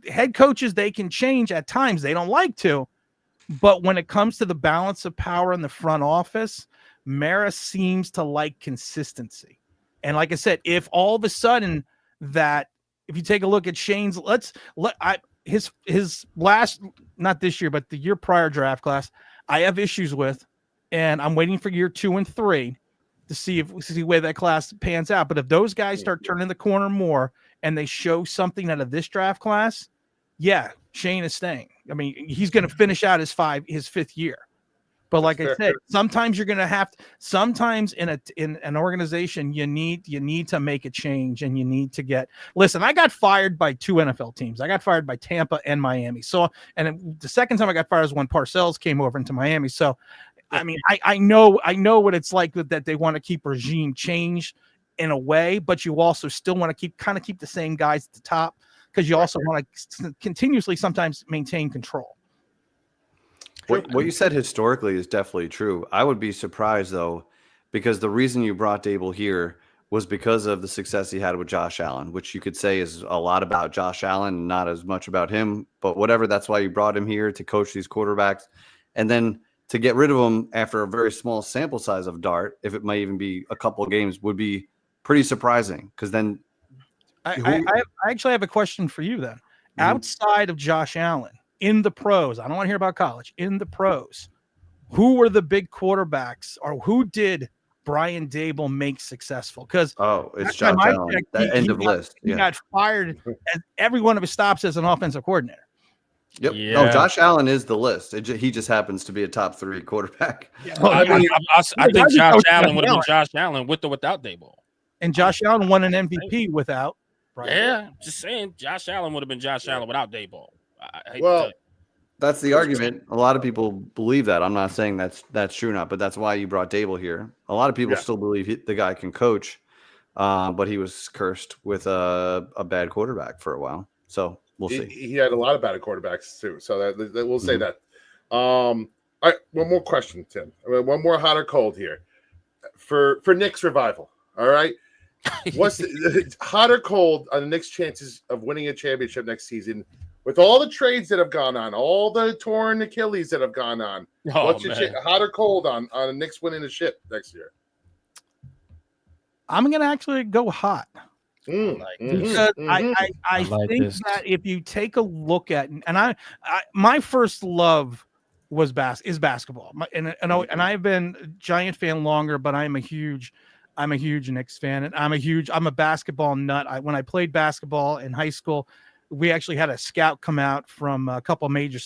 Head coaches, they can change at times. They don't like to, but when it comes to the balance of power in the front office, Mara seems to like consistency. And like I said, if all of a sudden if you take a look at Shane's, his last, not this year, but the year prior draft class, I have issues with, and I'm waiting for year 2 and 3 to see where that class pans out. But if those guys start turning the corner more and they show something out of this draft class, yeah, Shane is staying. I mean, he's going to finish out his 5th year. But like I said, sometimes you're going to have sometimes in an organization, you need to make a change, and you need to get, listen, I got fired by 2 NFL teams. I got fired by Tampa and Miami. So, and the second time I got fired was when Parcells came over into Miami. So, I mean, I know what it's like that they want to keep regime change in a way, but you also still want to keep the same guys at the top, because you also want to continuously sometimes maintain control. What you said historically is definitely true. I would be surprised, though, because the reason you brought Dable here was because of the success he had with Josh Allen, which you could say is a lot about Josh Allen, not as much about him. But whatever, that's why you brought him here, to coach these quarterbacks. And then to get rid of him after a very small sample size of Dart, if it might even be a couple of games, would be pretty surprising. Because then I actually have a question for you then. Mm-hmm. Outside of Josh Allen, in the pros, I don't want to hear about college, in the pros, who were the big quarterbacks, or who did Brian Dable make successful? Because it's Josh Allen, that end of list. He got fired at every one of his stops as an offensive coordinator. Yep. Yeah. No, Josh Allen is the list. He just happens to be a top 3 quarterback. Yeah. I think Josh Allen would have been Josh Allen with or without Dable. And Josh Allen won an MVP without. Right. Yeah, just saying, Josh Allen would have been Josh Allen without Dable. That's the argument. A lot of people believe that. I'm not saying that's true or not, but that's why you brought Dable here. A lot of people still believe the guy can coach, but he was cursed with a bad quarterback for a while. So we'll see. He had a lot of bad quarterbacks too. So that we'll say that. All right, one more question, Tim. One more hot or cold here for Knicks revival. All right. What's hot or cold on the Knicks' chances of winning a championship next season with all the trades that have gone on, all the torn Achilles that have gone on? What's your hot or cold on the Knicks winning the ship next year? I'm going to actually go hot. Because I think that if you take a look at, and my first love is basketball, and I've been a Giant fan longer, but I'm a huge Knicks fan, and I'm a basketball nut. When I played basketball in high school, we actually had a scout come out from a couple of major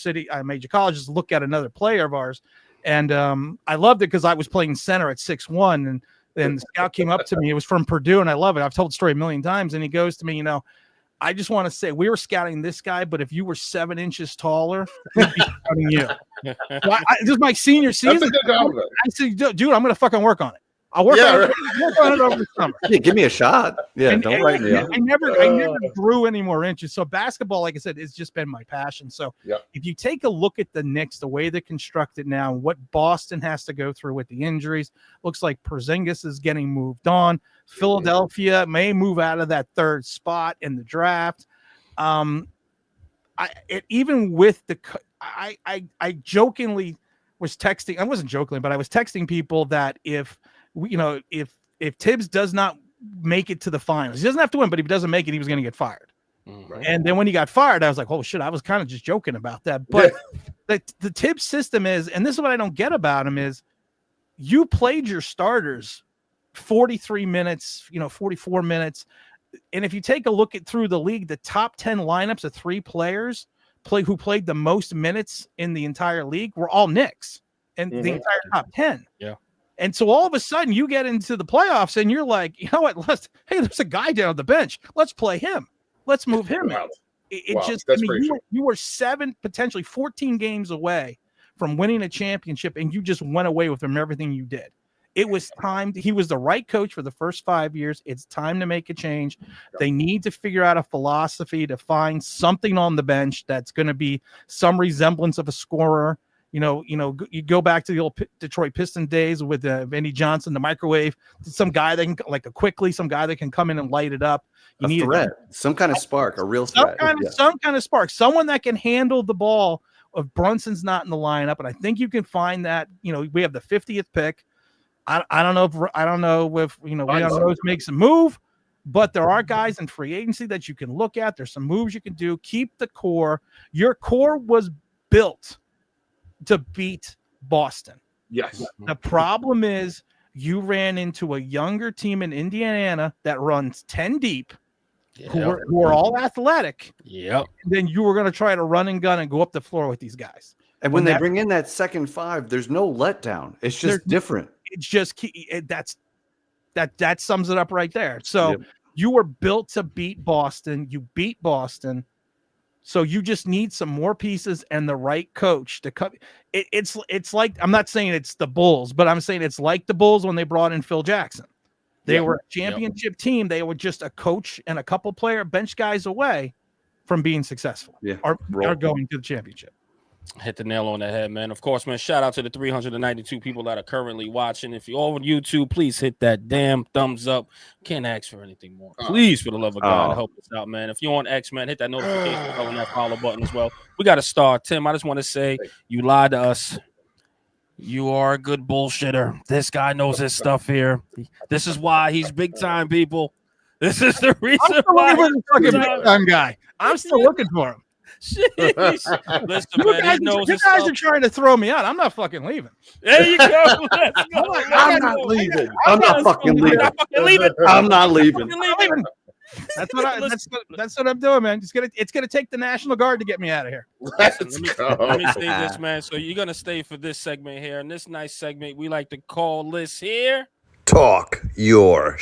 colleges to look at another player of ours, and I loved it because I was playing center at 6'1", and then the scout came up to me. It was from Purdue, and I love it. I've told the story a million times, and he goes to me, I just want to say, we were scouting this guy, but if you were 7 inches taller, we'd be scouting you. So this is my senior season. I said, dude, I'm going to fucking work on it. I'll work on it over the summer. Yeah, give me a shot. Yeah, don't write me up. I never grew any more inches. So basketball, like I said, it's just been my passion. So if you take a look at the Knicks, the way they're constructed now, what Boston has to go through with the injuries, looks like Porzingis is getting moved on. Philadelphia may move out of that 3rd spot in the draft. Even with I jokingly was texting. I wasn't jokingly, but I was texting people that if Tibbs does not make it to the finals, he doesn't have to win, but if he doesn't make it, he was going to get fired. Right. And then when he got fired, I was like, oh shit, I was kind of just joking about that. But the Tibbs system is, and this is what I don't get about him, is you played your starters 43 minutes, 44 minutes. And if you take a look through the league, the top 10 lineups of 3 players who played the most minutes in the entire league were all Knicks and the entire top 10. Yeah. And so all of a sudden you get into the playoffs and you're like, you know what? There's a guy down the bench. Let's play him. Let's move him out. You were 7, potentially 14 games away from winning a championship, and you just went away with him everything you did. It was time. He was the right coach for the first 5 years. It's time to make a change. They need to figure out a philosophy to find something on the bench that's going to be some resemblance of a scorer. You go back to the old Detroit Piston days with Vinnie Johnson, the microwave, some guy that can some guy that can come in and light it up. You need threat, some kind of spark, a real threat. Some kind of spark, someone that can handle the ball. If Brunson's not in the lineup, and I think you can find that. We have the 50th pick. I don't know if Leon Rose makes a move, But there are guys in free agency that you can look at. There's some moves you can do. Keep the core. Your core was built to beat Boston. Yes. The problem is you ran into a younger team in Indiana that runs 10 deep, who are all athletic. Yep. Then you were going to try to run and gun and go up the floor with these guys. And when they bring in that second five, there's no letdown. It's just different. It's just that sums it up right there. So you were built to beat Boston. You beat Boston. So you just need some more pieces and the right coach to cut. It's like, I'm not saying it's the Bulls, but I'm saying it's like the Bulls when they brought in Phil Jackson. They were a championship team. They were just a coach and a couple player bench guys away from being successful or going to the championship. Hit the nail on the head, man. Of course, man, shout out to the 392 people that are currently watching. If you're on YouTube, please hit that damn thumbs up. Can't ask for anything more. Please, for the love of God, help us out, man. If you're on X, man, hit that notification bell and that follow button as well. We got a star. Tim, I just want to say you lied to us. You are a good bullshitter. This guy knows his stuff here. This is why he's big time, people. This is the reason why he's fucking big time guy. I'm still looking for him. Listen, man, you guys are trying to throw me out. I'm not fucking leaving. There you go. Let's go. I'm not leaving. I'm not fucking leaving. I'm not leaving. That's what I'm doing, man. It's gonna take the National Guard to get me out of here. Let me say this, man. So you're gonna stay for this segment here, and this nice segment we like to call this here. Talk your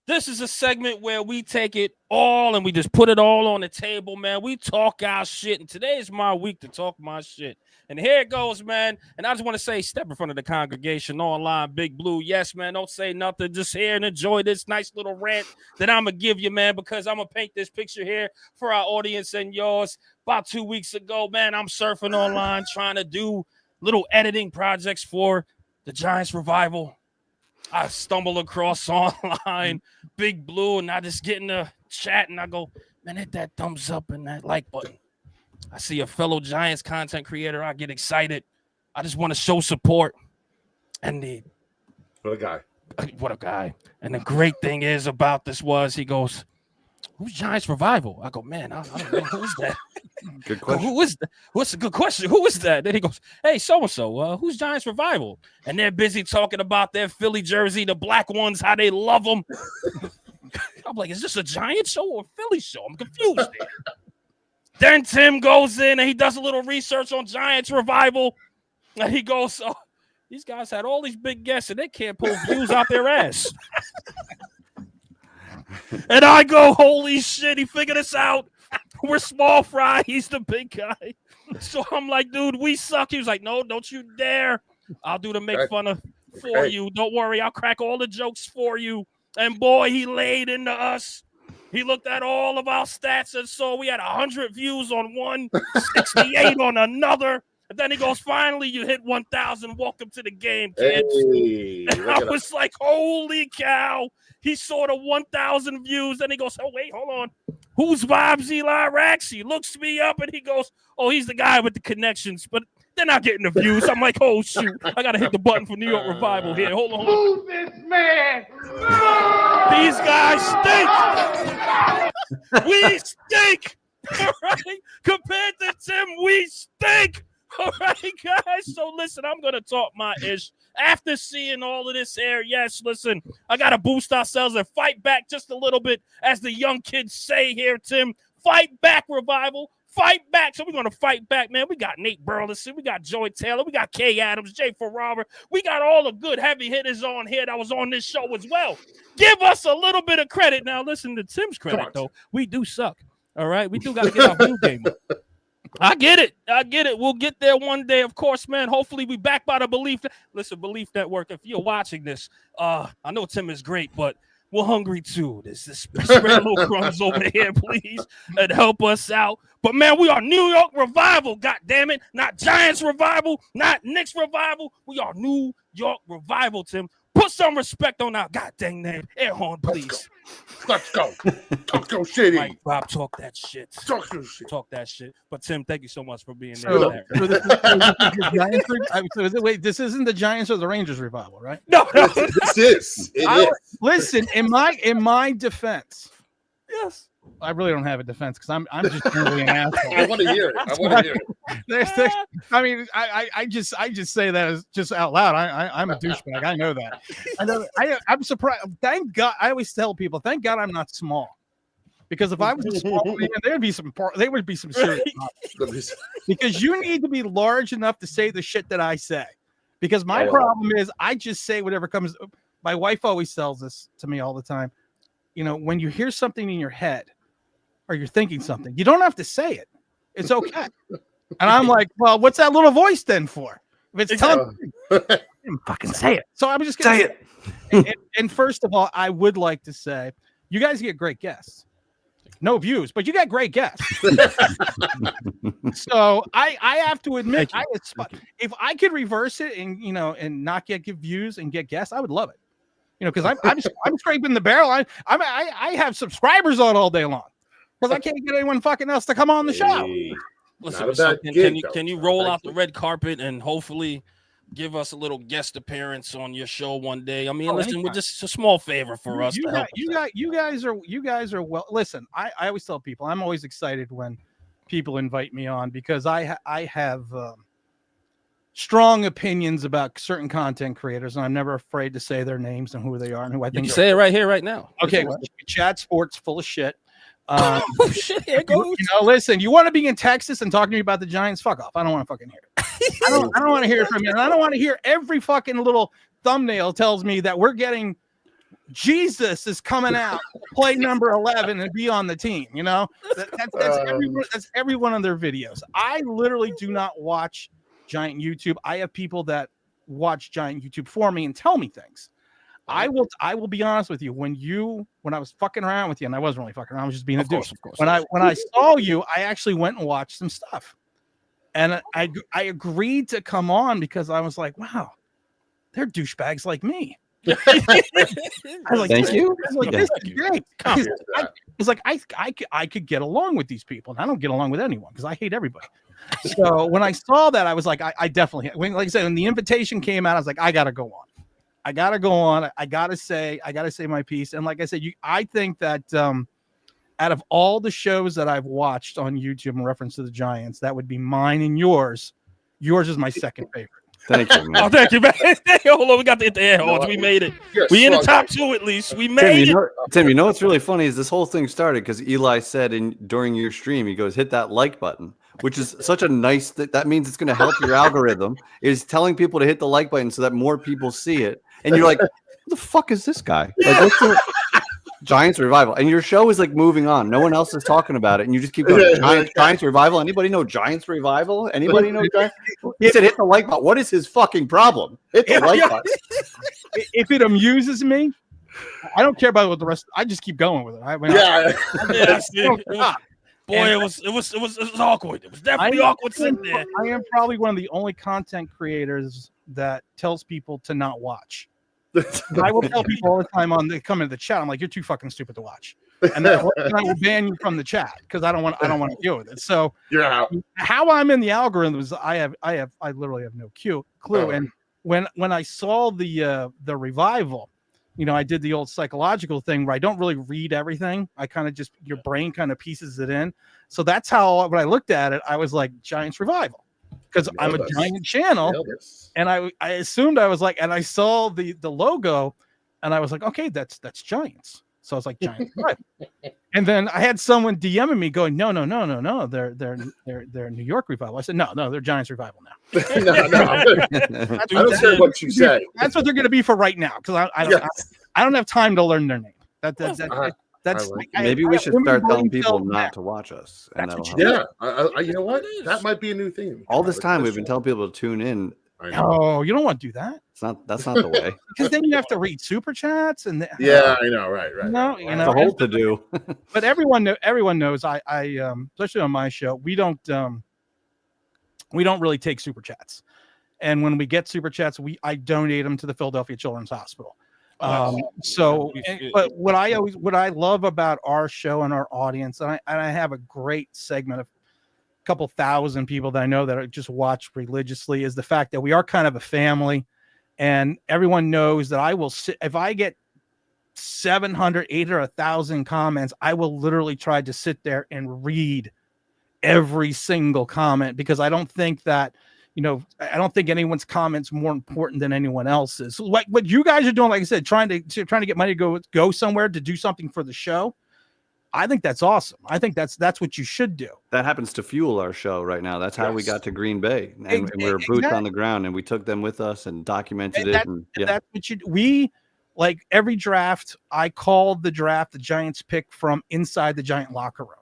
This is a segment where we take it all and we just put it all on the table, man. We talk our shit, and today is my week to talk my shit. And here it goes, man. And I just want to say, step in front of the congregation online, Big Blue. Yes, man, don't say nothing. Just hear and enjoy this nice little rant that I'm going to give you, man, because I'm going to paint this picture here for our audience and yours. About 2 weeks ago, man, I'm surfing online trying to do little editing projects for the Giants revival. I stumble across online Big Blue, and I just get in the chat, and I go, man, hit that thumbs up and that like button. I see a fellow Giants content creator. I get excited. I just want to show support. And What a guy. And the great thing is about this was he goes, who's Giants Revival? I go, man, I don't know. Who's that? Good question. Who is that? What's a good question? Who is that? Then he goes, hey, so-and-so, who's Giants Revival? And they're busy talking about their Philly jersey, the black ones, how they love them. I'm like, is this a Giants show or a Philly show? I'm confused there. Then Tim goes in and he does a little research on Giants Revival. And he goes, oh, these guys had all these big guests and they can't pull views out their ass. And I go, holy shit, he figured us out. We're small fry. He's the big guy. So I'm like, dude, we suck. He was like, no, don't you dare. I'll do the make fun of for you. Don't worry. I'll crack all the jokes for you. And boy, he laid into us. He looked at all of our stats and saw we had 100 views on one, 68 on another. And then he goes, finally, you hit 1,000. Welcome to the game, kids. Hey, and I was like, holy cow. He saw the 1,000 views. Then he goes, oh, wait, hold on. Who's Vibes Eli Rax? He looks me up and he goes, oh, he's the guy with the connections. But they're not getting the views. I'm like, oh, shoot. I got to hit the button for New York Revival here. Hold on. Who's this man? These guys stink. We stink. All right. Compared to Tim, we stink. All right, guys. So listen, I'm going to talk my ish. After seeing all of this here, yes, listen, I got to boost ourselves and fight back just a little bit, as the young kids say here, Tim. Fight back, Revival. Fight back. So we're going to fight back, man. We got Nate Burleson. We got Joy Taylor. We got Kay Adams, Jay Ferrara. We got all the good heavy hitters on here that was on this show as well. Give us a little bit of credit. Now, listen to Tim's credit, though. We do suck. All right? We do got to get our blue game up. I get it. We'll get there one day, of course, man. Hopefully we back by the Belief. Listen, Belief Network, if you're watching this, I know Tim is great, but we're hungry too. This spread a little crumbs over here, please, and help us out. But, man, we are New York Revival, goddammit. Not Giants Revival, not Knicks Revival. We are New York Revival, Tim. Put some respect on our goddamn name. Air horn, please. Let's go. Let's go, City. Mike, Bob, talk that shit. Talk your shit. Talk that shit. But Tim, thank you so much for being there. Wait, this isn't the Giants or the Rangers revival, right? No. This is. It is. Listen, in my defense, Yes. I really don't have a defense because I'm just really an asshole. I want to hear it. I want to hear it. I mean, I just say that as just out loud. I'm a douchebag. I know that. I'm surprised. Thank God. I always tell people, thank God I'm not small. Because if I was a small man, there would be some serious problems. Because you need to be large enough to say the shit that I say. Because my problem is I just say whatever comes. My wife always tells this to me all the time. You know, when you hear something in your head or you're thinking something, you don't have to say it. It's okay. And I'm like, well, what's that little voice then for? If it's telling me, fucking say it. So I'm just going to say it. And first of all, I would like to say, you guys get great guests. No views, but you got great guests. So I have to admit, if I could reverse it and not get views and get guests, I would love it. Because I'm scraping the barrel. I have subscribers on all day long because I can't get anyone fucking else to come on the show. Listen, so can you roll out the red carpet and hopefully give us a little guest appearance on your show one day? I mean, listen, we're just a small favor for us. You guys are well. Listen, I always tell people I'm always excited when people invite me on because I have strong opinions about certain content creators, and I'm never afraid to say their names and who they are and who I think. You say it right here, right now. Okay, Chat Sports full of shit. Shit, here goes. Listen, you want to be in Texas and talk to me about the Giants? Fuck off. I don't want to fucking hear it. I don't want to hear it from you. And I don't want to hear every fucking little thumbnail tells me that we're getting Jesus is coming out, play number 11 and be on the team. That's every one of their videos. I literally do not watch Giant YouTube. I have people that watch Giant YouTube for me and tell me things. I will be honest with you. When I was fucking around with you, and I wasn't really fucking around, I was just being a douche. Of course. When I saw you, I actually went and watched some stuff. And I agreed to come on because I was like, wow, they're douchebags like me. I was like, thank you. I was like, this is great. It's like I could get along with these people, and I don't get along with anyone because I hate everybody. So when I saw that, I was like, I definitely, like I said, when the invitation came out, I was like, I gotta go on. I gotta say my piece. And like I said, I think that out of all the shows that I've watched on YouTube in reference to the Giants, that would be mine and yours. Yours is my second favorite. Thank you, man. Oh, thank you, man. Hold on, we got the air horns. We made it. We in the top two at least. We made it. Tim, you know what's really funny is this whole thing started because Eli said during your stream, he goes, hit that like button, which is such a nice that means it's going to help your algorithm. Is telling people to hit the like button so that more people see it. And you're like, who the fuck is this guy? Like, Giants revival, and your show is like moving on. No one else is talking about it, and you just keep going. Giants revival. Anybody know Giants revival? Anybody know Giants? He said, "Hit the like button." What is his fucking problem? Hit the like button. If it amuses me, I don't care about what the rest. I just keep going with it. Boy, it was awkward. It was definitely awkward sitting there. I am probably one of the only content creators that tells people to not watch. I will tell people all the time they come into the chat. I'm like, you're too fucking stupid to watch, and then I will ban you from the chat because I don't want to deal with it. So you're out. How I'm in the algorithms, I literally have no clue. And when I saw the revival, I did the old psychological thing where I don't really read everything. I kind of just your brain kind of pieces it in. So that's how when I looked at it, I was like Giants revival. Because I'm a Giant channel, and I assumed I was like, and I saw the logo, and I was like, okay, that's Giants. So I was like, Giants, right? And then I had someone DMing me going, no, they're New York revival. I said, no, they're Giants revival now. No. I don't care what you say. That's what they're going to be for right now, because I don't have time to learn their name. Maybe we should start telling people not to watch us. And you know what? That might be a new theme. All this time we've been telling people to tune in. Oh, you don't want to do that. That's not the way. Because then you have to read super chats and I know, right. No, it's a whole to do. But everyone knows I especially on my show, we don't really take super chats. and when we get super chats, I donate them to the Philadelphia Children's Hospital. But what I love about our show and our audience, and I have a great segment of a couple thousand people that I know that just watch religiously, is the fact that we are kind of a family, and everyone knows that I will sit if I get 700, 800, 1,000 comments, I will literally try to sit there and read every single comment, because I don't think that, I don't think anyone's comments more important than anyone else's. Like what you guys are doing, like I said, trying to get money to go somewhere to do something for the show. I think that's awesome. I think that's what you should do. That happens to fuel our show right now. That's how we got to Green Bay, and we were boots on the ground, and we took them with us and documented it. That's what we like. Every draft, I called the draft the Giants pick from inside the Giant locker room.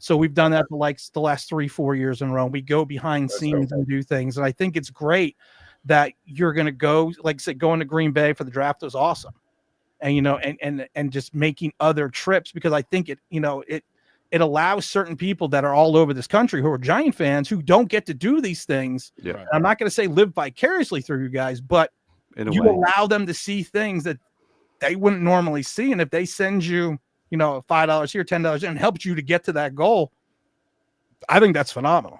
So we've done that for like the last 3-4 years in a row. We go behind scenes and do things. And I think it's great that you're going to go, like I said, going to Green Bay for the draft was awesome. And, and just making other trips, because I think it allows certain people that are all over this country who are Giant fans who don't get to do these things. Yeah. I'm not going to say live vicariously through you guys, but you allow them to see things that they wouldn't normally see. And if they send you, $5 here, $10, and helps you to get to that goal, I think that's phenomenal.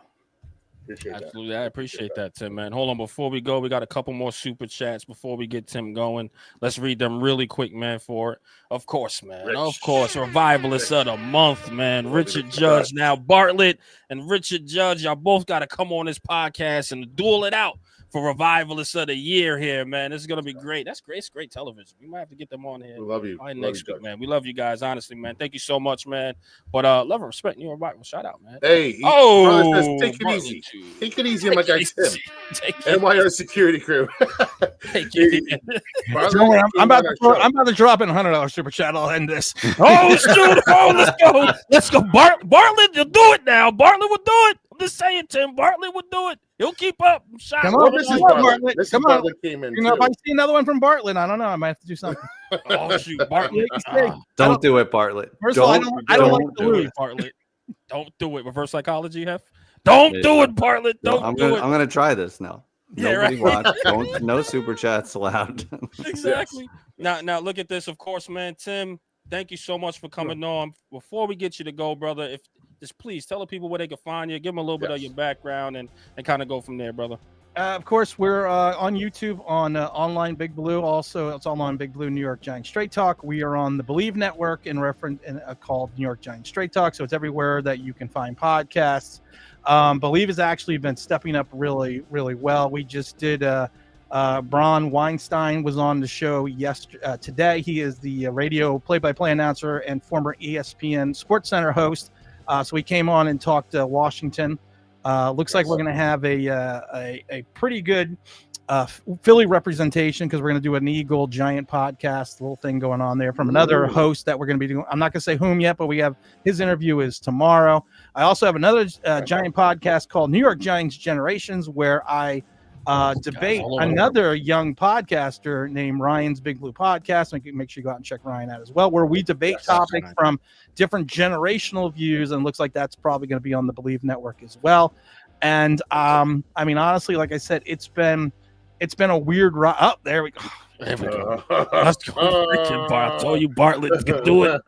Absolutely. I appreciate that, Tim, man. Hold on. Before we go, we got a couple more super chats before we get Tim going. Let's read them really quick, man, for it. Of course, man. Of course. Revivalist of the month, man. Richard Judge. Now, Bartlett and Richard Judge, y'all both got to come on this podcast and duel it out for Revivalist of the Year here, man. This is going to be great. That's great. It's great television. We might have to get them on here. We love you. Next week, man. We love you guys, honestly, man. Thank you so much, man. But love and respect. You're right. Well, shout out, man. Hey. Take it easy. Take it easy, my guy Tim. NYR security crew. Take it easy. I'm about to drop in $100 super chat. I'll end this. Let's go. Let's go. Bartlett, you'll do it now. Bartlett will do it. I'm just saying, Tim. Bartlett will do it. He'll keep up. Come on, Bartlett. Come on. Bartlett came in. If I see another one from Bartlett, I don't know. I might have to do something. Shoot, Bartlett. Don't do it, Bartlett. First of all, I don't like to lose, Bartlett. Don't do it. Reverse psychology, Hef. Don't do it, Bartlett. I'm gonna try this now. Nobody watch. No super chats allowed. Exactly. Now look at this. Of course, man. Tim, thank you so much for coming on. Before we get you to go, brother, just please tell the people where they can find you. Give them a little bit of your background and kind of go from there, brother. Of course, we're on YouTube on Online Big Blue. Also, it's Online Big Blue New York Giants Straight Talk. We are on the Believe Network called New York Giants Straight Talk. So it's everywhere that you can find podcasts. Believe has actually been stepping up really, really well. We just did Bron Weinstein was on the show today. He is the radio play-by-play announcer and former ESPN SportsCenter host. So we came on and talked Washington. Looks like we're going to have a pretty good Philly representation, because we're going to do an Eagle Giant podcast, little thing going on there from another host that we're going to be doing. I'm not going to say whom yet, but we have his interview is tomorrow. I also have another Giant podcast called New York Giants Generations, where I debate another young podcaster named Ryan's Big Blue Podcast. Make sure you go out and check Ryan out as well, where we debate topics from different generational views, and looks like that's probably going to be on the Believe Network as well. And honestly, like I said, it's been a weird ride. Oh, there we go. There we go. Let's go. I told you Bartlett can do it.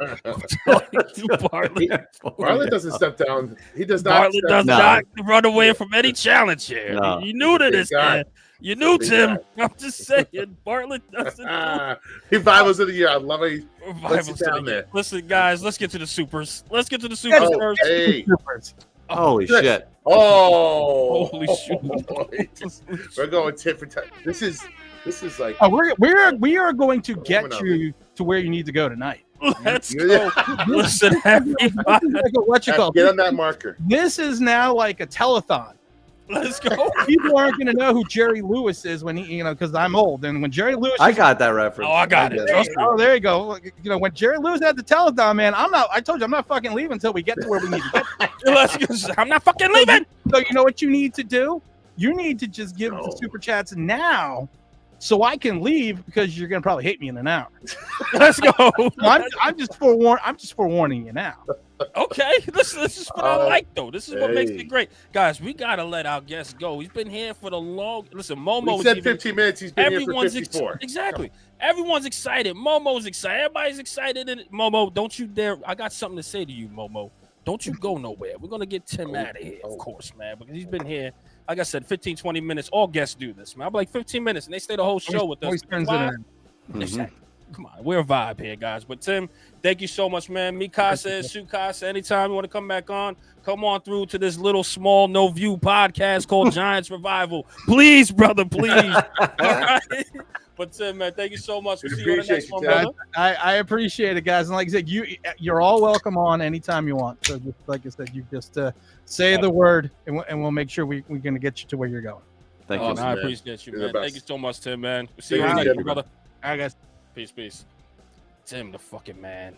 Bartlett doesn't step down. He does not. Bartlett does not run away from any challenge here. No. You knew to this, man. You knew, Tim. I'm just saying, Bartlett doesn't. Revivals of the Year. I love it. Revivals down there. Listen, guys, let's get to the supers. Let's get to the supers first. Hey. Holy shit. Oh. Holy shit. We're going tit for tat. This is like we are going to get you to where you need to go tonight. Let's go. Listen, everybody. Get on that marker. This is now like a telethon. Let's go. People aren't going to know who Jerry Lewis is when he, because I'm old. And when Jerry Lewis, I got that reference. Oh, I got it. There you go. When Jerry Lewis had the telethon, man, I told you I'm not fucking leaving until we get to where we need to get. I'm not fucking leaving. So you know what you need to do? You need to just give the super chats now, so I can leave, because you're gonna probably hate me in an hour. Let's go. I'm just forewarning you now. Okay, this is what I like though. This is what makes Hey. it great, guys. We gotta let our guest go. He's been here for the long. Listen, Momo. We said 15 minutes. He's been here for 54. Exactly. Everyone's excited. Momo's excited. Everybody's excited. And Momo, don't you dare! I got something to say to you, Momo. Don't you go nowhere. We're gonna get Tim out of here, of course, man, because he's been here. Like I said, 15, 20 minutes. All guests do this, man. I'm like 15 minutes, and they stay the whole show with us. Always turns it in. Exactly. Come on, we're a vibe here, guys. But Tim, thank you so much, man. Mikasa, Shukasa, anytime you want to come back on, come on through to this little small no view podcast called Giants Revival. Please, brother, please. All right. But Tim, man, thank you so much. We'll see you on the next one, brother. I appreciate it, guys. And like I said, you're all welcome on anytime you want. So just, like I said, you just say the word, and we'll make sure we're going to get you to where you're going. Thank you. I appreciate you, man. Thank you so much, Tim, man. We'll see you Thank on the you, next one, brother. All right, guys. Peace. Tim, the fucking man.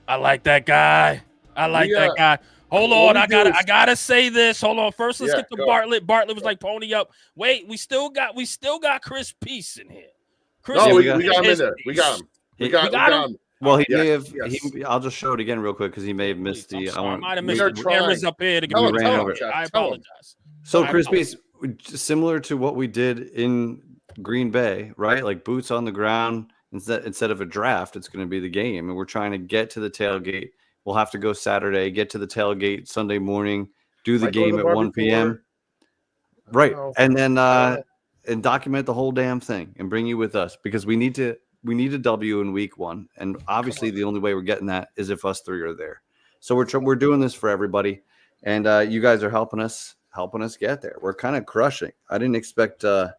I like that guy. That guy. Hold on, I gotta say this. Hold on. First, let's get to Bartlett. Bartlett was like pony up. Wait, we still got Chris Peace in here. We got him in there. We got him. We got him. Well, he may have. I'll just show it again real quick because he may have missed the. I might have missed the cameras up here to get I apologize. So, Chris Peace, similar to what we did in Green Bay, right? Like boots on the ground. Instead of a draft, it's going to be the game, and we're trying to get to the tailgate. We'll have to go Saturday, get to the tailgate Sunday morning, do the game at 1 p.m. Right, and then and document the whole damn thing and bring you with us because we need a W in week 1, and obviously the only way we're getting that is if us 3 are there. So we're doing this for everybody, and you guys are helping us get there. We're kind of crushing. I didn't expect. I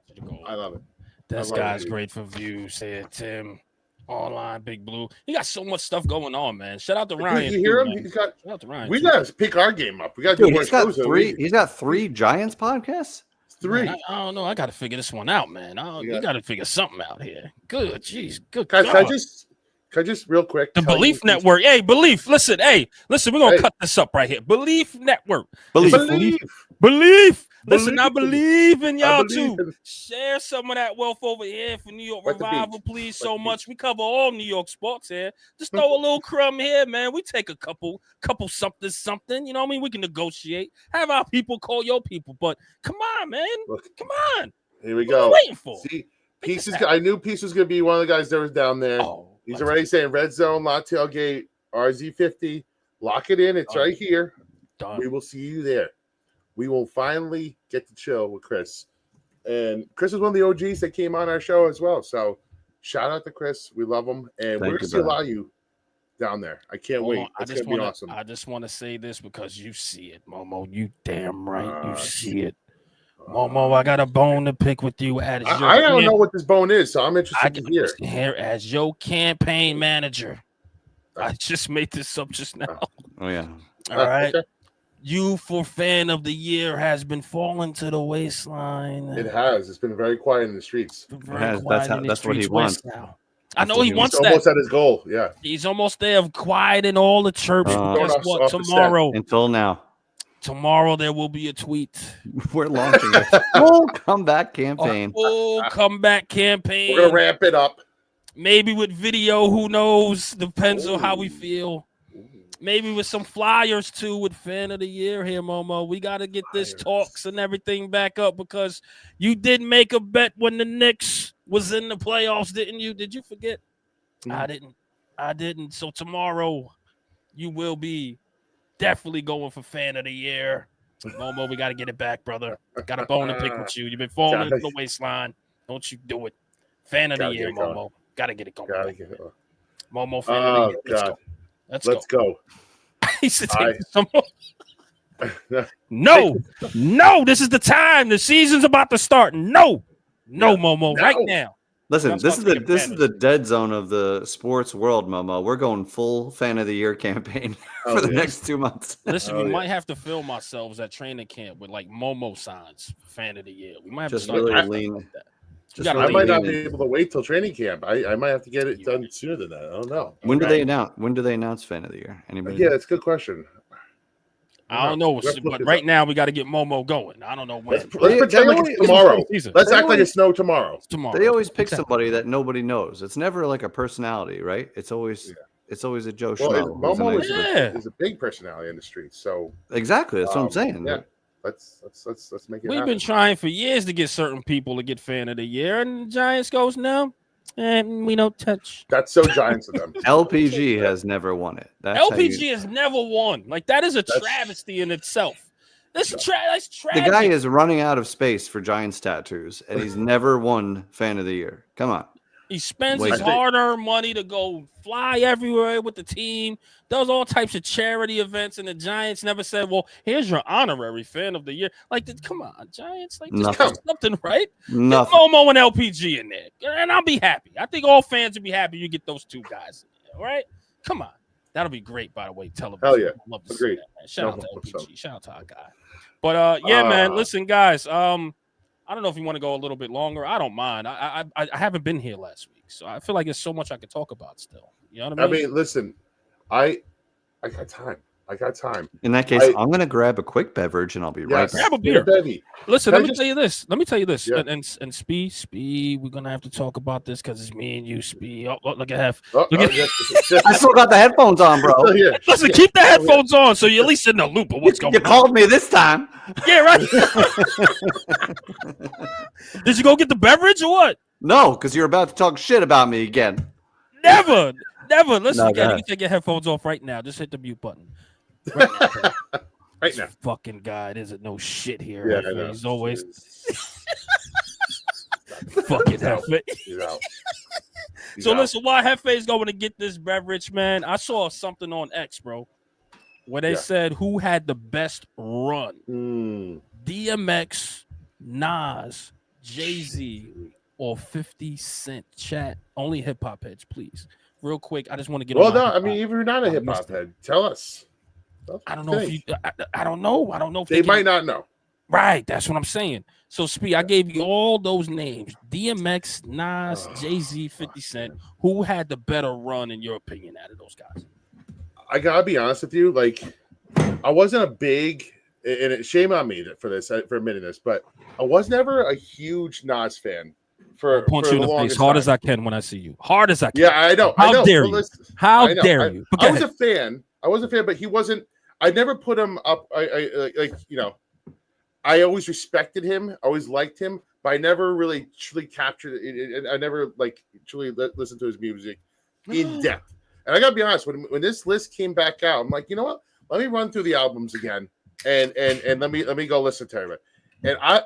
love it. This guy's great for views here, Tim. Online, Big Blue. You got so much stuff going on, man. Shout out to Ryan. You hear him? Shout out to Ryan. We got to pick our game up. We got to do he's got 3. He's got 3 Giants podcasts. 3. Man, I don't know. I got to figure this one out, man. We got to figure something out here. Good, jeez, good. Guys, can I just real quick? The Belief Network. Hey, Belief. Listen. We're gonna cut this up right here. Belief Network. Belief. Listen, I believe in y'all too. Share some of that wealth over here for New York Revival, please. So much. We cover all New York sports here. Just throw a little crumb here, man. We take a couple something. You know what I mean? We can negotiate. Have our people call your people. But come on, man. Come on. Here we go. What are you waiting for? See, I knew Peace was going to be one of the guys that was down there. He's already saying red zone, lot tailgate, RZ50. Lock it in. It's right here. Done. We will see you there. We will finally get to chill with Chris. And Chris is one of the OGs that came on our show as well. So shout out to Chris. We love him. And we're going to see a lot of you down there. I can't wait. It's going to be awesome. I just want to say this because you see it, Momo. You damn right. You see it. Momo, I got a bone to pick with you. I don't know what this bone is, so I'm interested to hear. Here as your campaign manager. I just made this up just now. Oh, yeah. All right. Okay. You for fan of the year has been falling to the waistline. It has. It's been very quiet in the streets. That's what he wants. Now. I know he wants that. Almost at his goal. Yeah. He's almost there of quieting all the chirps. Guess what? Tomorrow. Until now. Tomorrow there will be a tweet. We're launching a full comeback campaign. We're gonna ramp it up. Maybe with video. Who knows? Depends on how we feel. Maybe with some flyers too with fan of the year here, Momo. We got to get this talks and everything back up because you did make a bet when the Knicks was in the playoffs, didn't you? Did you forget? Mm-hmm. I didn't. So tomorrow you will be definitely going for fan of the year. Momo, we got to get it back, brother. Got a bone to pick with you. You've been falling into the waistline. Don't you do it. Fan of the year, Momo. Got to get it going. Momo, fan of the year. Let's go. He said, no, this is the time. The season's about to start. No, Momo, right now. Listen, this is the dead zone of the sports world, Momo. We're going full fan of the year campaign for the next 2 months. Listen, we might have to film ourselves at training camp with like Momo signs for fan of the year. We might have just to really lean. Like that. I might not be able to wait till training camp. I might have to get it done sooner than that. I don't know. When do they announce fan of the year? Anybody? Yeah, that's a good question. I don't know, but right now we got to get Momo going. I don't know when. Let's pretend like it's tomorrow. Let's act like it's tomorrow. They always pick somebody that nobody knows. It's never like a personality, right? It's always It's always a Joe Well, Schmo. who's a Momo nice guy. is a big personality in the streets. So Exactly. That's what I'm saying. Yeah, let's make it. We've happen. been trying for years to get certain people to get fan of the year, and the Giants goes no, and we don't touch. That's so Giants of them. LPG has never won it. That's how LPG has never won. Like that is a travesty in itself. That's the tragic. guy is running out of space for Giants tattoos, and he's never won fan of the year. Come on. He spends Wait. his hard-earned money to go fly everywhere with the team, does all types of charity events, and the Giants never said, well, here's your honorary fan of the year. Like, come on, Giants. Like, just do something, right? Nothing. Get Momo and LPG in there, and I'll be happy. I think all fans will be happy you get those two guys in there, all right? Come on. That'll be great, by the way, television. Hell yeah. Love to see Agreed. that, man. Shout out to LPG. Shout out to our guy. But, yeah, man, listen, guys, I don't know if you want to go a little bit longer. I don't mind. I haven't been here last week, so I feel like there's so much I could talk about still. You know what I mean? I mean, listen, I got time. I got time. In that case, I'm going to grab a quick beverage and I'll be right back. Grab a beer. Listen, let me tell you this. Yeah. And Spee, we're gonna have to talk about this because it's me and you, Spee. Oh, look at Hef. I still got the headphones on, bro. Listen, keep the headphones on so you're at least in the loop of what's going on. You called me this time. Yeah, right. Did you go get the beverage or what? No, because you're about to talk shit about me again. Never. Listen, No, again, you can take your headphones off right now. Just hit the mute button. Right now. Fucking guy, there's no shit here. Yeah, I know. He's always fucking Hefe. So listen, while Hefe is going to get this beverage, man, I saw something on X, bro, where they said who had the best run. DMX, Nas, Jay-Z, or 50 Cent. Chat, only hip hop heads, please. Real quick, I just want to get. Well, no, I mean, if you're not a hip hop head, tell us. I don't know if you. I don't know. I don't know if they might not know. Right, that's what I'm saying. So, Spee, I gave you all those names: DMX, Nas, Jay-Z, 50 Cent. Who had the better run, in your opinion, out of those guys? I gotta be honest with you. Like, I wasn't a big, and shame on me for this for admitting this, but I was never a huge Nas fan. I'll punch you in the face hard as I can when I see you. Hard as I can. Yeah, I know. How dare you? How dare you? I was a fan. I was a fan, but he wasn't. I never put him up. I always respected him. I always liked him, but I never really truly captured it. I never truly listened to his music in depth. And I gotta be honest, when this list came back out, I'm like, you know what? Let me run through the albums again, and let me go listen to it. And I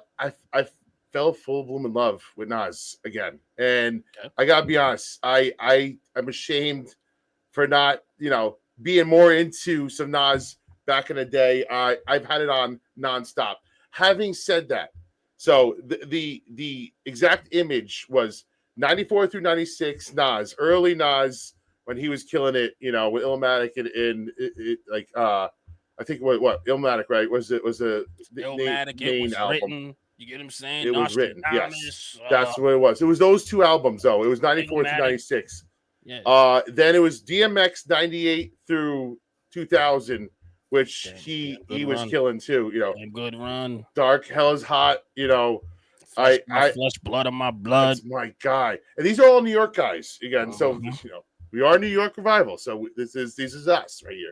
fell full bloom in love with Nas again. And I gotta be honest, I'm ashamed for not, being more into some Nas back in the day. I've had it on nonstop. Having said that, so the exact image was 94 through 96 Nas, early Nas when he was killing it, with Illmatic and I think what Illmatic, right? Was the Illmatic, main it was album. Written. You get what I'm saying? It was written. Yes, that's what it was. It was those two albums, though. It was 94 through 96. Yeah. Then it was DMX 98 through 2000, which he was killing too. Good run. Dark, Hell is Hot. Flesh, blood of my blood. That's my guy. And these are all New York guys again. So we are New York Revival. So this is us right here.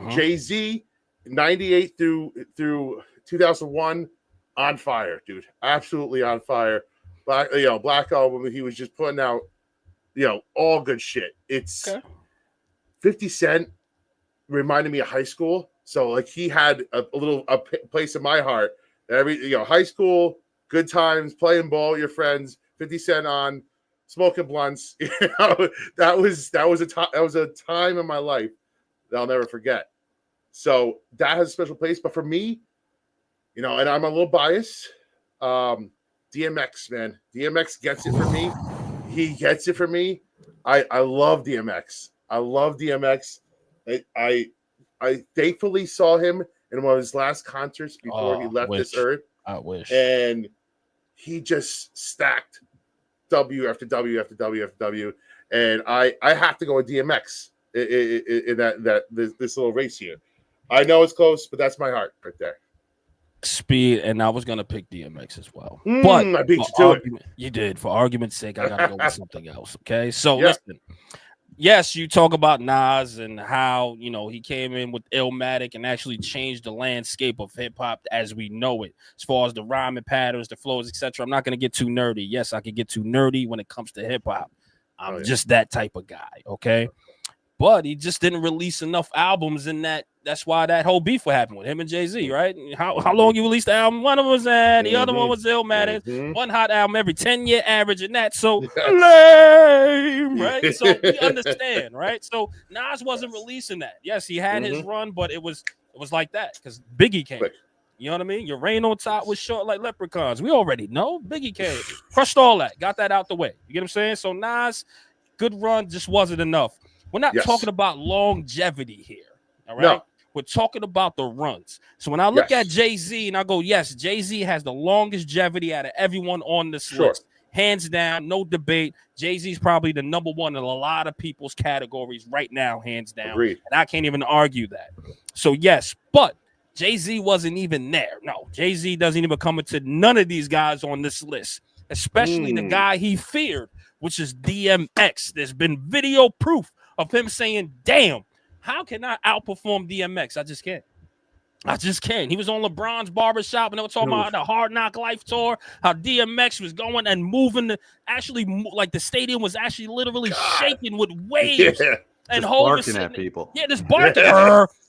Jay-Z 98 through 2001. On fire, dude. Absolutely on fire. Black Album. He was just putting out, all good shit. It's 50 Cent reminded me of high school. So he had a place in my heart. High school, good times, playing ball with your friends. 50 Cent on, smoking blunts. That was a time in my life that I'll never forget. So that has a special place. But for me, and I'm a little biased. DMX, man. DMX gets it for me. He gets it for me. I love DMX. I love DMX. I thankfully saw him in one of his last concerts before he left this earth. I wish. And he just stacked W after W after W after W. And I have to go with DMX in this little race here. I know it's close, but that's my heart right there. Speed, and I was gonna pick DMX as well, but I beat you to it. You did. For argument's sake, I gotta go with something else. Okay, so listen, yes, you talk about Nas and how, you know, he came in with Illmatic and actually changed the landscape of hip hop as we know it, as far as the rhyming patterns, the flows, etc. I'm not going to get too nerdy. Yes, I can get too nerdy when it comes to hip hop. I'm just that type of guy. Okay. But he just didn't release enough albums in that. That's why that whole beef would happen with him and Jay-Z, right? How long you released the album? One of them was the other one was Illmatic. One hot album every 10-year average, and that's so lame, right? So we understand, right? So Nas wasn't releasing that. Yes, he had his run, but it was like that because Biggie came. You know what I mean? Your reign on top was short like leprechauns. We already know Biggie came, crushed all that, got that out the way. You get what I'm saying? So Nas, good run, just wasn't enough. We're not talking about longevity here, all right? No. We're talking about the runs. So when I look at Jay-Z and I go, yes, Jay-Z has the longest longevity out of everyone on this list. Hands down, no debate. Jay-Z is probably the number one in a lot of people's categories right now, hands down. Agreed. And I can't even argue that. So yes, but Jay-Z wasn't even there. No, Jay-Z doesn't even come into none of these guys on this list, especially the guy he feared, which is DMX. There's been video proof of him saying, damn, how can I outperform DMX? I just can't. I just can't. He was on LeBron's barbershop and they were talking about the Hard Knock Life tour, how DMX was going and moving, like the stadium was actually literally shaking with waves. Yeah. And just barking at people. Yeah, just barking.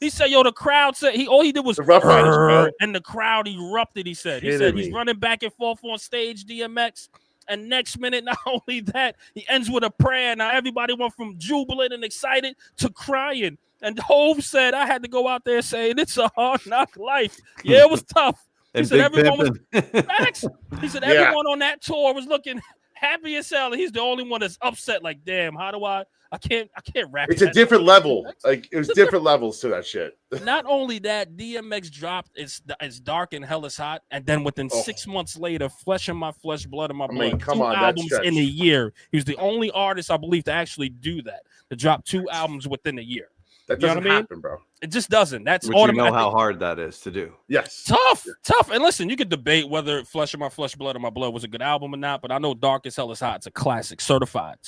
He said, yo, the crowd said, all he did was, and the crowd erupted, he said. He said he's running back and forth on stage, DMX. And next minute, not only that, he ends with a prayer. Now everybody went from jubilant and excited to crying. And Hove said, I had to go out there saying it's a hard knock life. Yeah, it was tough. He said everyone was facts. He said everyone on that tour was looking happy as hell. And he's the only one that's upset. Like, damn, how do I can't rap. It's a different level. Like it was different levels to that shit. Not only that, DMX dropped it's dark and hell is hot, and then within 6 months later, Flesh in My Flesh, Blood in My Blood, come 2 on, albums in a year. He was the only artist I believe to actually do that, to drop 2 albums within a year. That doesn't happen, bro. It just doesn't. That's all. You know how hard that is to do. Yes, tough. And listen, you could debate whether Flesh in My Flesh, Blood in My Blood was a good album or not, but I know Dark as Hell is Hot. It's a classic, certified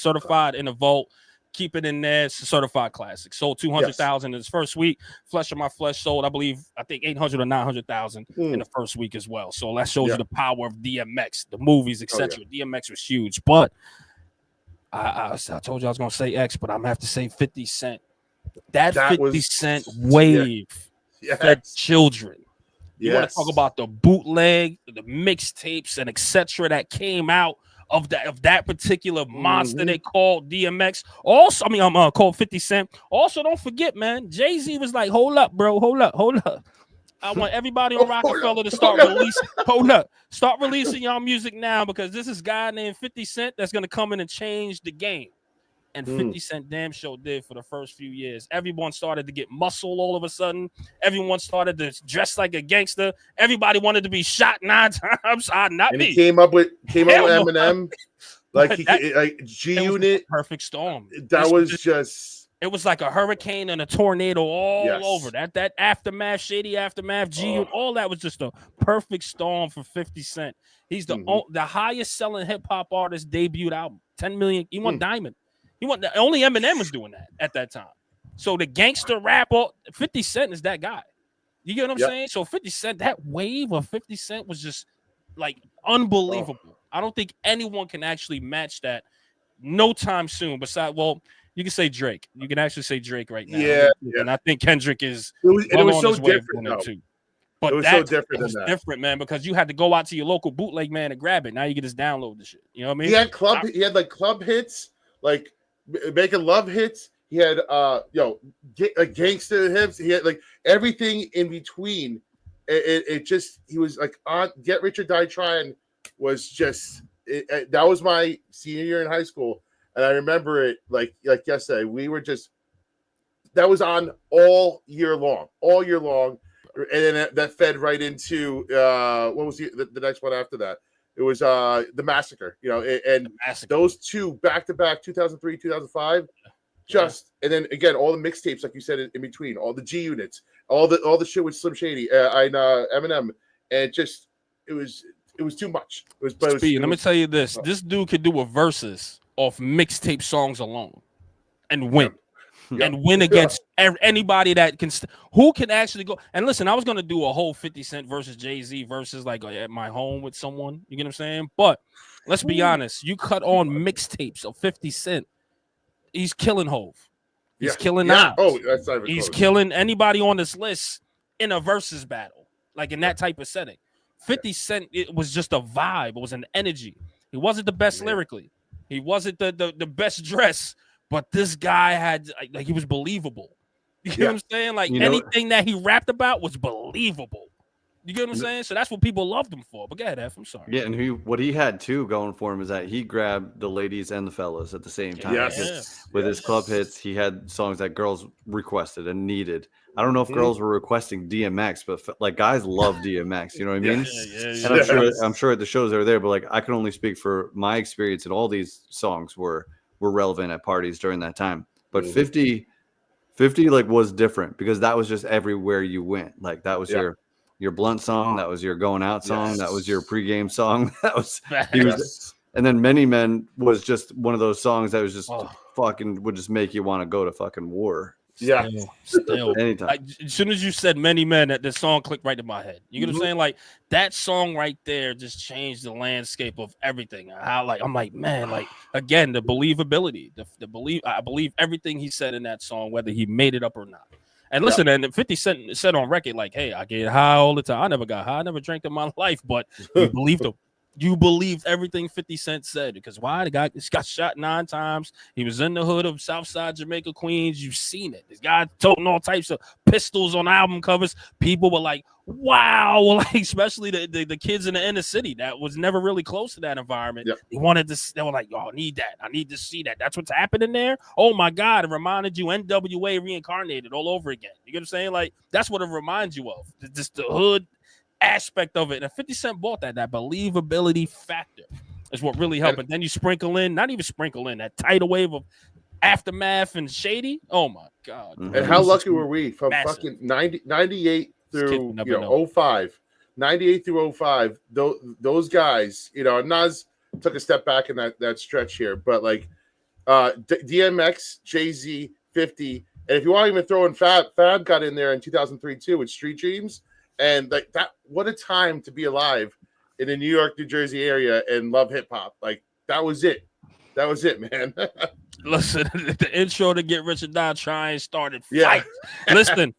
in the vault. Keep it in there. It's a certified classic. Sold 200,000 in its first week. Flesh of My Flesh sold, I think 800 or 900,000 in the first week as well. So that shows you the power of DMX, the movies, etc. DMX was huge, but I told you I was gonna say X, but I'm gonna have to say 50 Cent. That 50 Cent wave fed children. You want to talk about the bootleg, the mixtapes, and etc. that came out of that particular monster they called DMX. Also, I'm called 50 Cent. Also, don't forget, man, Jay-Z was like, hold up, bro, hold up. I want everybody on Rockefeller to start releasing. Start releasing y'all music now, because this is a guy named 50 Cent that's gonna come in and change the game. And 50 Cent damn sure did for the first few years. Everyone started to get muscle all of a sudden. Everyone started to dress like a gangster. Everybody wanted to be shot 9 times. He came up with Eminem, like G Unit, perfect storm. That was just. It was like a hurricane and a tornado all over. That aftermath, shady aftermath, G Unit, all that was just a perfect storm for 50 Cent. He's the highest selling hip hop artist debut album, 10 million. He won Diamond. Only Eminem was doing that at that time. So the gangster rap, 50 Cent is that guy. You get what I'm saying? So 50 Cent, that wave of 50 Cent was just like unbelievable. I don't think anyone can actually match that no time soon. Besides, you can say Drake. You can actually say Drake right now. Yeah. And I think Kendrick is. It was so different too. But it was so different than that. Different, man, because you had to go out to your local bootleg man and grab it. Now you can just download the shit. You know what I mean? He had like club hits, like making love hits. He had gangster hits. He had like everything in between. It just, he was like on Get Rich or Die Trying was just that was my senior year in high school, and I remember it like yesterday. We were just, that was on all year long, and then that fed right into what was the next one after that? It was the Massacre, and those two back to back, 2003, 2005, and then again all the mixtapes, like you said, in between, all the G Units, all the shit with Slim Shady and Eminem, and it was too much. Let me tell you this: this dude could do a verses off mixtape songs alone, and win. And win against anybody that can, who can actually go. And listen, I was gonna do a whole 50 Cent versus Jay-Z versus like at my home with someone. You get what I'm saying? But let's be honest. You cut on mixtapes of 50 Cent, he's killing Hove. He's killing Nas. Oh, that's not even he's close. killing anybody on this list in a versus battle, like in that type of setting. 50 Cent, it was just a vibe. It was an energy. He wasn't the best lyrically. He wasn't the best dress. But this guy had, like, he was believable. You get what I'm saying? Like, anything that he rapped about was believable. You get what I'm saying? So that's what people loved him for. But go ahead, F. I'm sorry. Yeah, and what he had too going for him is that he grabbed the ladies and the fellas at the same time. Yes. With his club hits, he had songs that girls requested and needed. I don't know if girls were requesting DMX, but like guys love DMX. You know what I mean? And I'm sure at the shows they were there, but like I can only speak for my experience, and all these songs were relevant at parties during that time. But 50 like was different because that was just everywhere you went. Like that was your blunt song, that was your going out song, that was your pregame song. That was and then Many Men was just one of those songs that was just fucking would just make you want to go to fucking war. Yeah, still. Anytime. As soon as you said Many Men, that the song clicked right in my head. You get what I'm saying? Like that song right there just changed the landscape of everything. How I'm like, man, like again, the believability, I believe everything he said in that song, whether he made it up or not. And listen, and 50 Cent said on record, like, hey, I get high all the time. I never got high. I never drank in my life, but you believed him. You believed everything 50 Cent said because why? The guy got shot 9 times. He was in the hood of Southside Jamaica, Queens. You've seen it. This guy toting all types of pistols on album covers. People were like, wow, like especially the kids in the inner city that was never really close to that environment. They wanted to. They were like, y'all need that. I need to see that. That's what's happening there. Oh my God! It reminded you NWA reincarnated all over again. You get what I'm saying? Like that's what it reminds you of. Just the hood aspect of it. And 50 Cent bought that believability factor is what really helped. And then you sprinkle in, not even sprinkle in that tidal wave of Aftermath and Shady. Oh my God. And how lucky were we from fucking 98 through 05, 98 through 05, those guys, Nas took a step back in that stretch here, but like DMX, Jay-Z, 50, and if you want to even throw in Fab got in there in 2003 too with Street Dreams. And like that, what a time to be alive in the New York, New Jersey area and love hip hop. Like that was it. That was it, man. Listen, the intro to Get Rich or Die Trying started fight. Listen,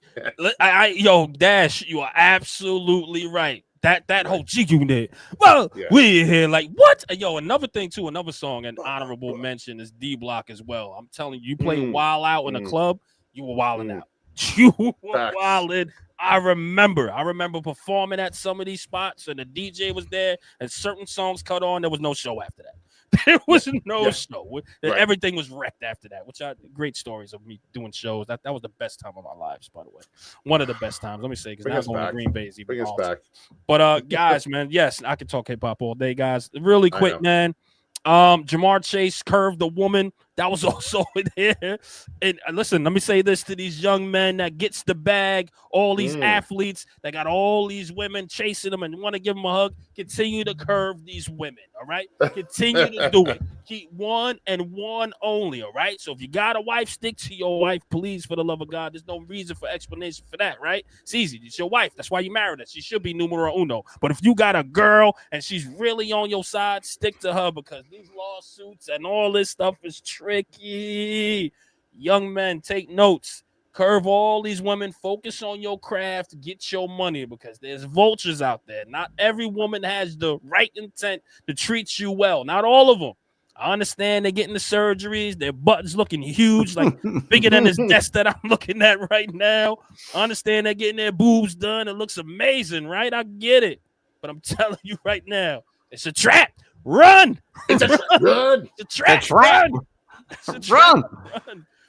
yo, Dash, you are absolutely right. That whole G unit. Well, we here like what? Yo, another thing too, another song, an honorable mention is D Block as well. I'm telling you, you play Wild Out in a club, you were wilding out. You were wilding. I remember performing at some of these spots, and the DJ was there, and certain songs cut on. There was no show after that. There was no show. Everything was wrecked after that. Great stories of me doing shows. That was the best time of our lives, by the way. One of the best times. Let me say, because now going to Green Bay is even Bring us back. But guys, man, yes, I can talk hip hop all day, guys. Really quick, man. Jamar Chase curved the woman. That was also in here. And listen, let me say this to these young men that gets the bag, all these athletes that got all these women chasing them and want to give them a hug. Continue to curve these women, all right? Continue to do it. Keep one and one only, all right? So if you got a wife, stick to your wife, please, for the love of God. There's no reason for explanation for that, right? It's easy. It's your wife. That's why you married her. She should be numero uno. But if you got a girl and she's really on your side, stick to her because these lawsuits and all this stuff is tricky. Young men, take notes. Curve all these women. Focus on your craft. Get your money because there's vultures out there. Not every woman has the right intent to treat you well. Not all of them. I understand they're getting the surgeries. Their buttons looking huge, like bigger than this desk that I'm looking at right now. I understand they're getting their boobs done. It looks amazing, right? I get it. But I'm telling you right now, it's a trap. Run! It's a Run! It's a trap. Run! Run!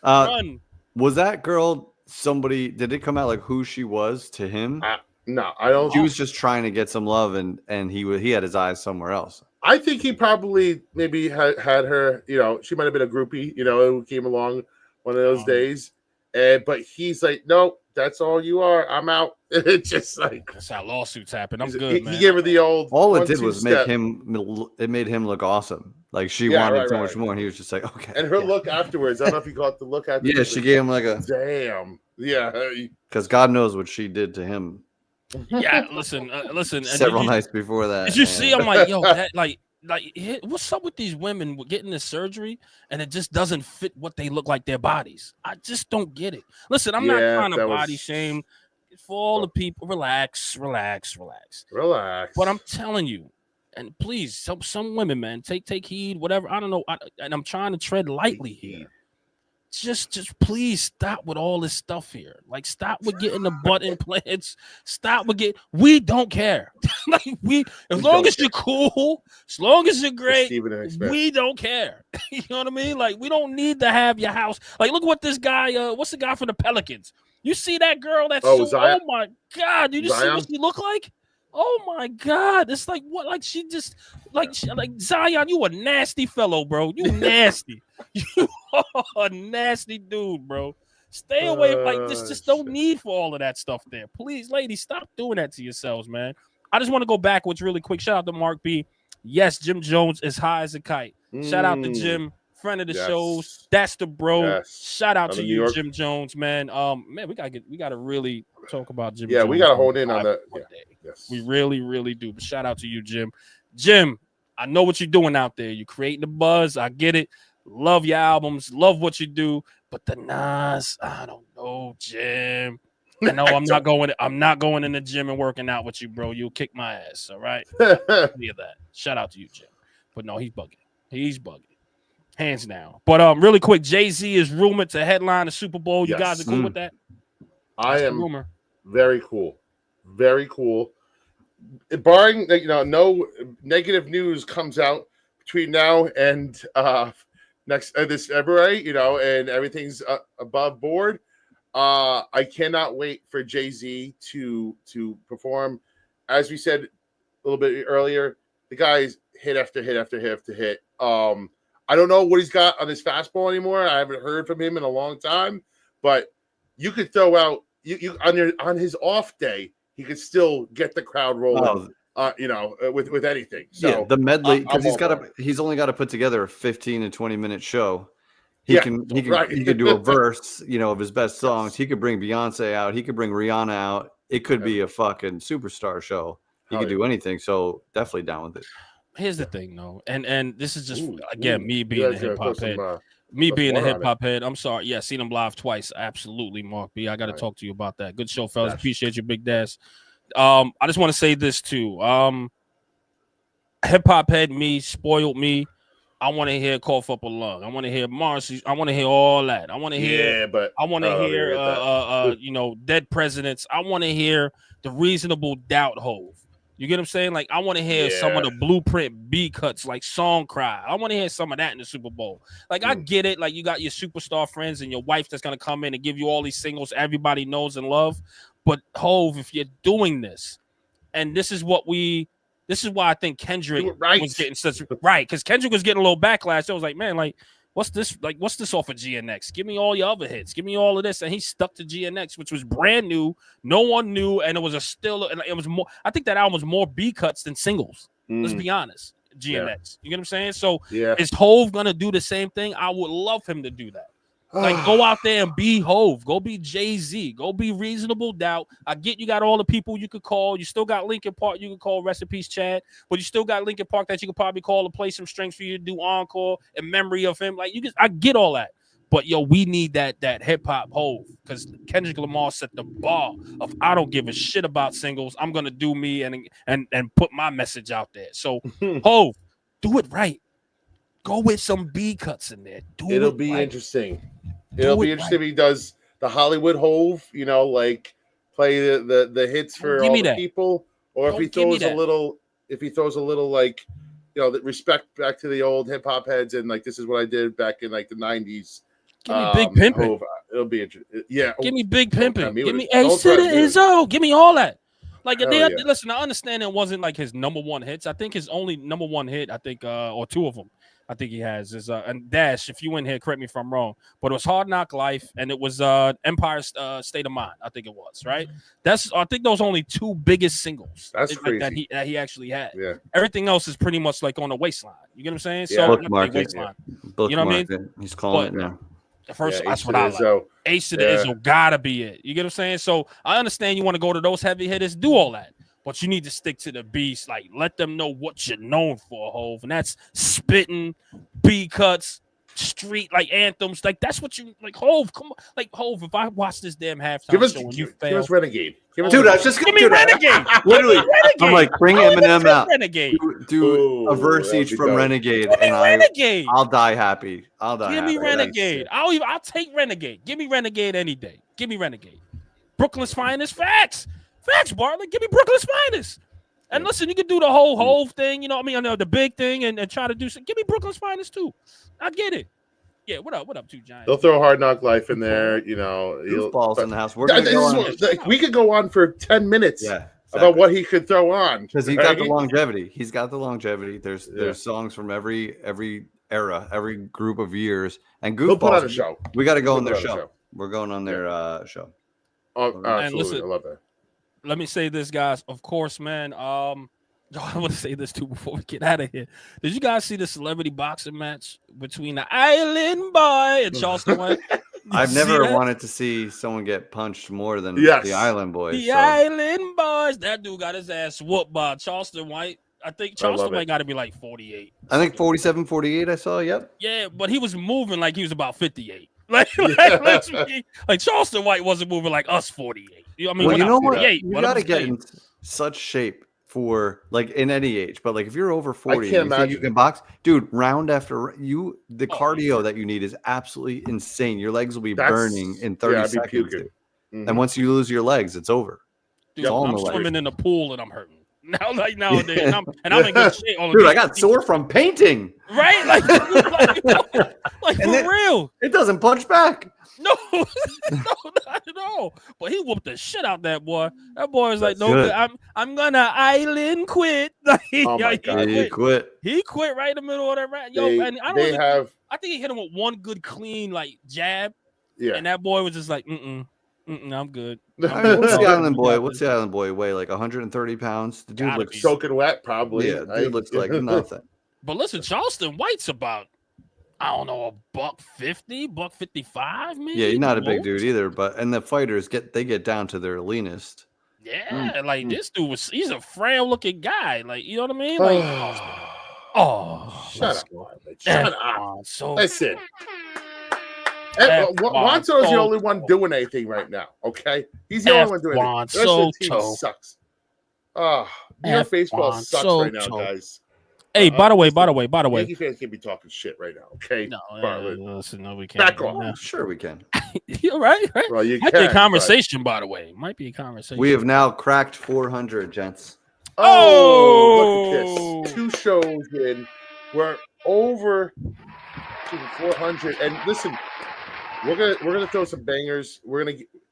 Run! Was that girl somebody? Did it come out like who she was to him? No, I don't. She was just trying to get some love, and he had his eyes somewhere else. I think he probably maybe had her. She might have been a groupie. Who came along one of those days, but he's like, no, that's all you are. I'm out. It's just like That's how lawsuits happen. I'm good, man. He gave her the old. All it did 1-2 was step. it made him look awesome. Like she Yeah, wanted right, so right. much more, and he was just like, okay. And her look afterwards, I don't know if you caught the look afterwards. Yeah, she gave him like a damn. Yeah, because God knows what she did to him Yeah, listen. several nights before that. Did you see? I'm like, yo, that like, what's up with these women getting this surgery and it just doesn't fit what they look like their bodies? I just don't get it. Listen, I'm not trying to body shame. For all the people, relax. But I'm telling you, and please, some women, man, take heed, whatever. I don't know, and I'm trying to tread lightly here. Just please stop with all this stuff here. Like, stop with getting the butt implants. Stop with we don't care. Like as long as you're cool, as long as you're great, we don't care. You know what I mean? Like, we don't need to have your house. Like, look what this guy. What's the guy from the Pelicans? You see that girl? That's oh my God! You just see what she look like? Oh my God! It's like what? Like she just like Zion. You a nasty fellow, bro. You nasty. You are a nasty dude, bro. Stay away. Like this. Just don't need for all of that stuff there. Please, ladies, stop doing that to yourselves, man. I just want to go backwards really quick. Shout out to Mark B. Yes, Jim Jones is high as a kite. Shout out to Jim. Friend of the shows, that's the bro. Shout out to you, Jim Jones, man. Man, we gotta really talk about Jim. Yeah, Jones we gotta hold in on that. Yes, we really do. But shout out to you, Jim. Jim, I know what you're doing out there. You're creating the buzz. I get it. Love your albums. Love what you do. But the Nas, I don't know, Jim. I know I'm not going in the gym and working out with you, bro. You'll kick my ass. All right. Hear that. Shout out to you, Jim. But no, he's bugging. Hands down. But really quick, Jay-Z is rumored to headline the Super Bowl. You guys are cool with that? I am rumor. Very cool. Very cool. Barring no negative news comes out between now and this February, and everything's above board. I cannot wait for Jay-Z to perform. As we said a little bit earlier, the guy's hit after hit after hit after hit. I don't know what he's got on his fastball anymore. I haven't heard from him in a long time, but you could throw out you on his off day, he could still get the crowd rolling. With anything. So yeah, the medley, because he's only got to put together a 15 and 20-minute show. He can do a verse, of his best songs. He could bring Beyonce out. He could bring Rihanna out. It could be a fucking superstar show. He could do anything. So definitely down with it. Here's the thing, though, and this is just again me being a hip hop head. Being a hip hop head. I'm sorry. Yeah, seen him live twice. Absolutely, Mark B. I got to talk to you about that. Good show, fellas. Appreciate you, Big Dash. I just want to say this too. Hip hop head me spoiled me. I want to hear Cough Up a Lung. I want to hear Marcy. I want to hear all that. I want to hear. I want to hear. Dead Presidents. I want to hear the Reasonable Doubt Hove. You get what I'm saying? Like, I want to hear some of the Blueprint B cuts, like Song Cry. I want to hear some of that in the Super Bowl. Like, I get it. Like, you got your superstar friends and your wife that's going to come in and give you all these singles everybody knows and love. But, Hove, if you're doing this, and this is why I think Kendrick was getting such right, because Kendrick was getting a little backlash. I was like, man, like, what's this? Like, what's this off of GNX? Give me all your other hits. Give me all of this. And he stuck to GNX, which was brand new. No one knew, and it was more. I think that album was more B cuts than singles. Let's be honest. GNX. You get what I'm saying? So is Hove gonna do the same thing? I would love him to do that. Like, go out there and be Hove. Go be Jay-Z. Go be Reasonable Doubt. I get you got all the people you could call. You still got Linkin Park you could call. Rest in peace, Chad. But you still got Linkin Park that you could probably call to play some strings for you to do encore in memory of him. Like, I get all that. But, we need that hip-hop Hove, because Kendrick Lamar set the bar of I don't give a shit about singles. I'm going to do me and put my message out there. So, Hove, do it right. Go with some B cuts in there. It'll be interesting. It'll be interesting if he does the Hollywood Hove, like play the hits for all the people, or if he throws a little like, respect back to the old hip hop heads and like, this is what I did back in like the 90s. Give me Big Pimpin'. It'll be interesting. Yeah. Give me Big Pimpin'. Give me A Give me all that. Like, listen, I understand it wasn't like his number one hits. I think his only number one hit, or two of them, I think he has. Is and Dash, if you in here, correct me if I'm wrong, but it was Hard Knock Life and it was Empire State of Mind. I think it was, right? I think those only 2 biggest singles That's crazy. that he actually had. Yeah. Everything else is pretty much like on the waistline. You get what I'm saying? Yeah. So Bookmark it. waistline. Bookmark You know what I mean? He's calling it now. The first, Yeah, that's what I like. Izzo. Ace to the Izzo gotta be it. You get what I'm saying? So I understand you want to go to those heavy hitters, do all that. But you need to stick to the beast. Like, let them know what you're known for, Hove. And that's spitting, B cuts, street like anthems. Like, that's what you like, Hove. Come on. Like, Hove, if I watch this damn halftime show and you fail. Give us Renegade. Dude, I was just give me Renegade. Literally, I'm like, bring Eminem out. Renegade. Do a verse each from Renegade, Give me and Renegade. I'll die happy. Give me Renegade. I'll take Renegade. Give me Renegade any day. Give me Renegade. Brooklyn's finest. Facts, Bartlett. Give me Brooklyn's finest. And listen, you can do the whole Hove thing, you know what I mean? I know the big thing and try to do something. Give me Brooklyn's finest too. I get it. Yeah, what up, two Giants? They'll throw Hard Knock Life in there, you know. Goofballs in the house. We could go on for 10 minutes about what he could throw on. Because he's got the longevity. He's got the longevity. There's songs from every era, every group of years. And Goofballs, he'll put on a show. We got to go on their show. We're going on their show. Oh, absolutely. Listen, I love that. Let me say this, guys. Of course, man. I want to say this too before we get out of here. Did you guys see the celebrity boxing match between the Island Boy and Charleston White? I've never wanted to see someone get punched more than the Island Boys. The Island Boys. That dude got his ass whooped by Charleston White. I think Charleston White got to be like 48. I think 47, 48 I saw, yep. Yeah, but he was moving like he was about 58. Like Charleston White wasn't moving like us 48. You know what I mean? Well, you know what? 48, you got to get in such shape for like in any age, but like if you're over 40, you can box, dude. Round after the cardio that you need is absolutely insane. Your legs will be burning in 30 seconds. Dude. Mm-hmm. And once you lose your legs, it's over. Dude, I'm swimming in the pool and I'm hurting. Now, like nowadays, and I'm in good shape. Dude, I got sore from painting. Right? Like for real. It doesn't punch back. No, not at all. But he whooped the shit out that boy. That boy was like, "No, I'm gonna island quit." Oh my God, he quit. He quit right in the middle of that round. I think he hit him with one good clean like jab. Yeah, and that boy was just like, I'm good. What's the Island Boy weigh? Like 130 pounds? The dude looks soaking wet, probably. Yeah, dude looks like nothing. But listen, Charleston White's about, I don't know, $150, $155, maybe. Yeah, he's not a big dude either. And the fighters get down to their leanest. Yeah, like this dude he's a frail looking guy. Like, you know what I mean? Like, shut up. So listen. Wanto's the only one doing anything right now. Okay, he's the only one doing anything. The rest of the team sucks. New York baseball sucks right now, guys. Hey, by the way, Yankee fans can't be talking shit right now. Okay, no, we can't. Back off. Sure, we can. You're right. Well, you might be a conversation, by the way. Might be a conversation. We have now cracked 400, gents. Oh, look at this! 2 shows in, we're over 400. And listen. We're gonna throw some bangers.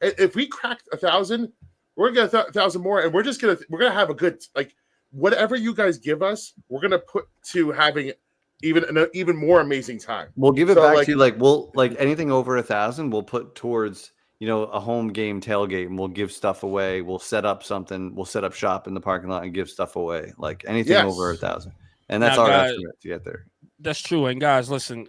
If we crack 1,000, we're gonna get 1,000 more, and we're gonna have a good whatever you guys give us. We're gonna put to having an even more amazing time. We'll give it back to you. We'll anything over 1,000, we'll put towards a home game tailgate, and we'll give stuff away. We'll set up something. We'll set up shop in the parking lot and give stuff away. Like anything over 1,000, and that's our estimate to get there. That's true. And guys, listen.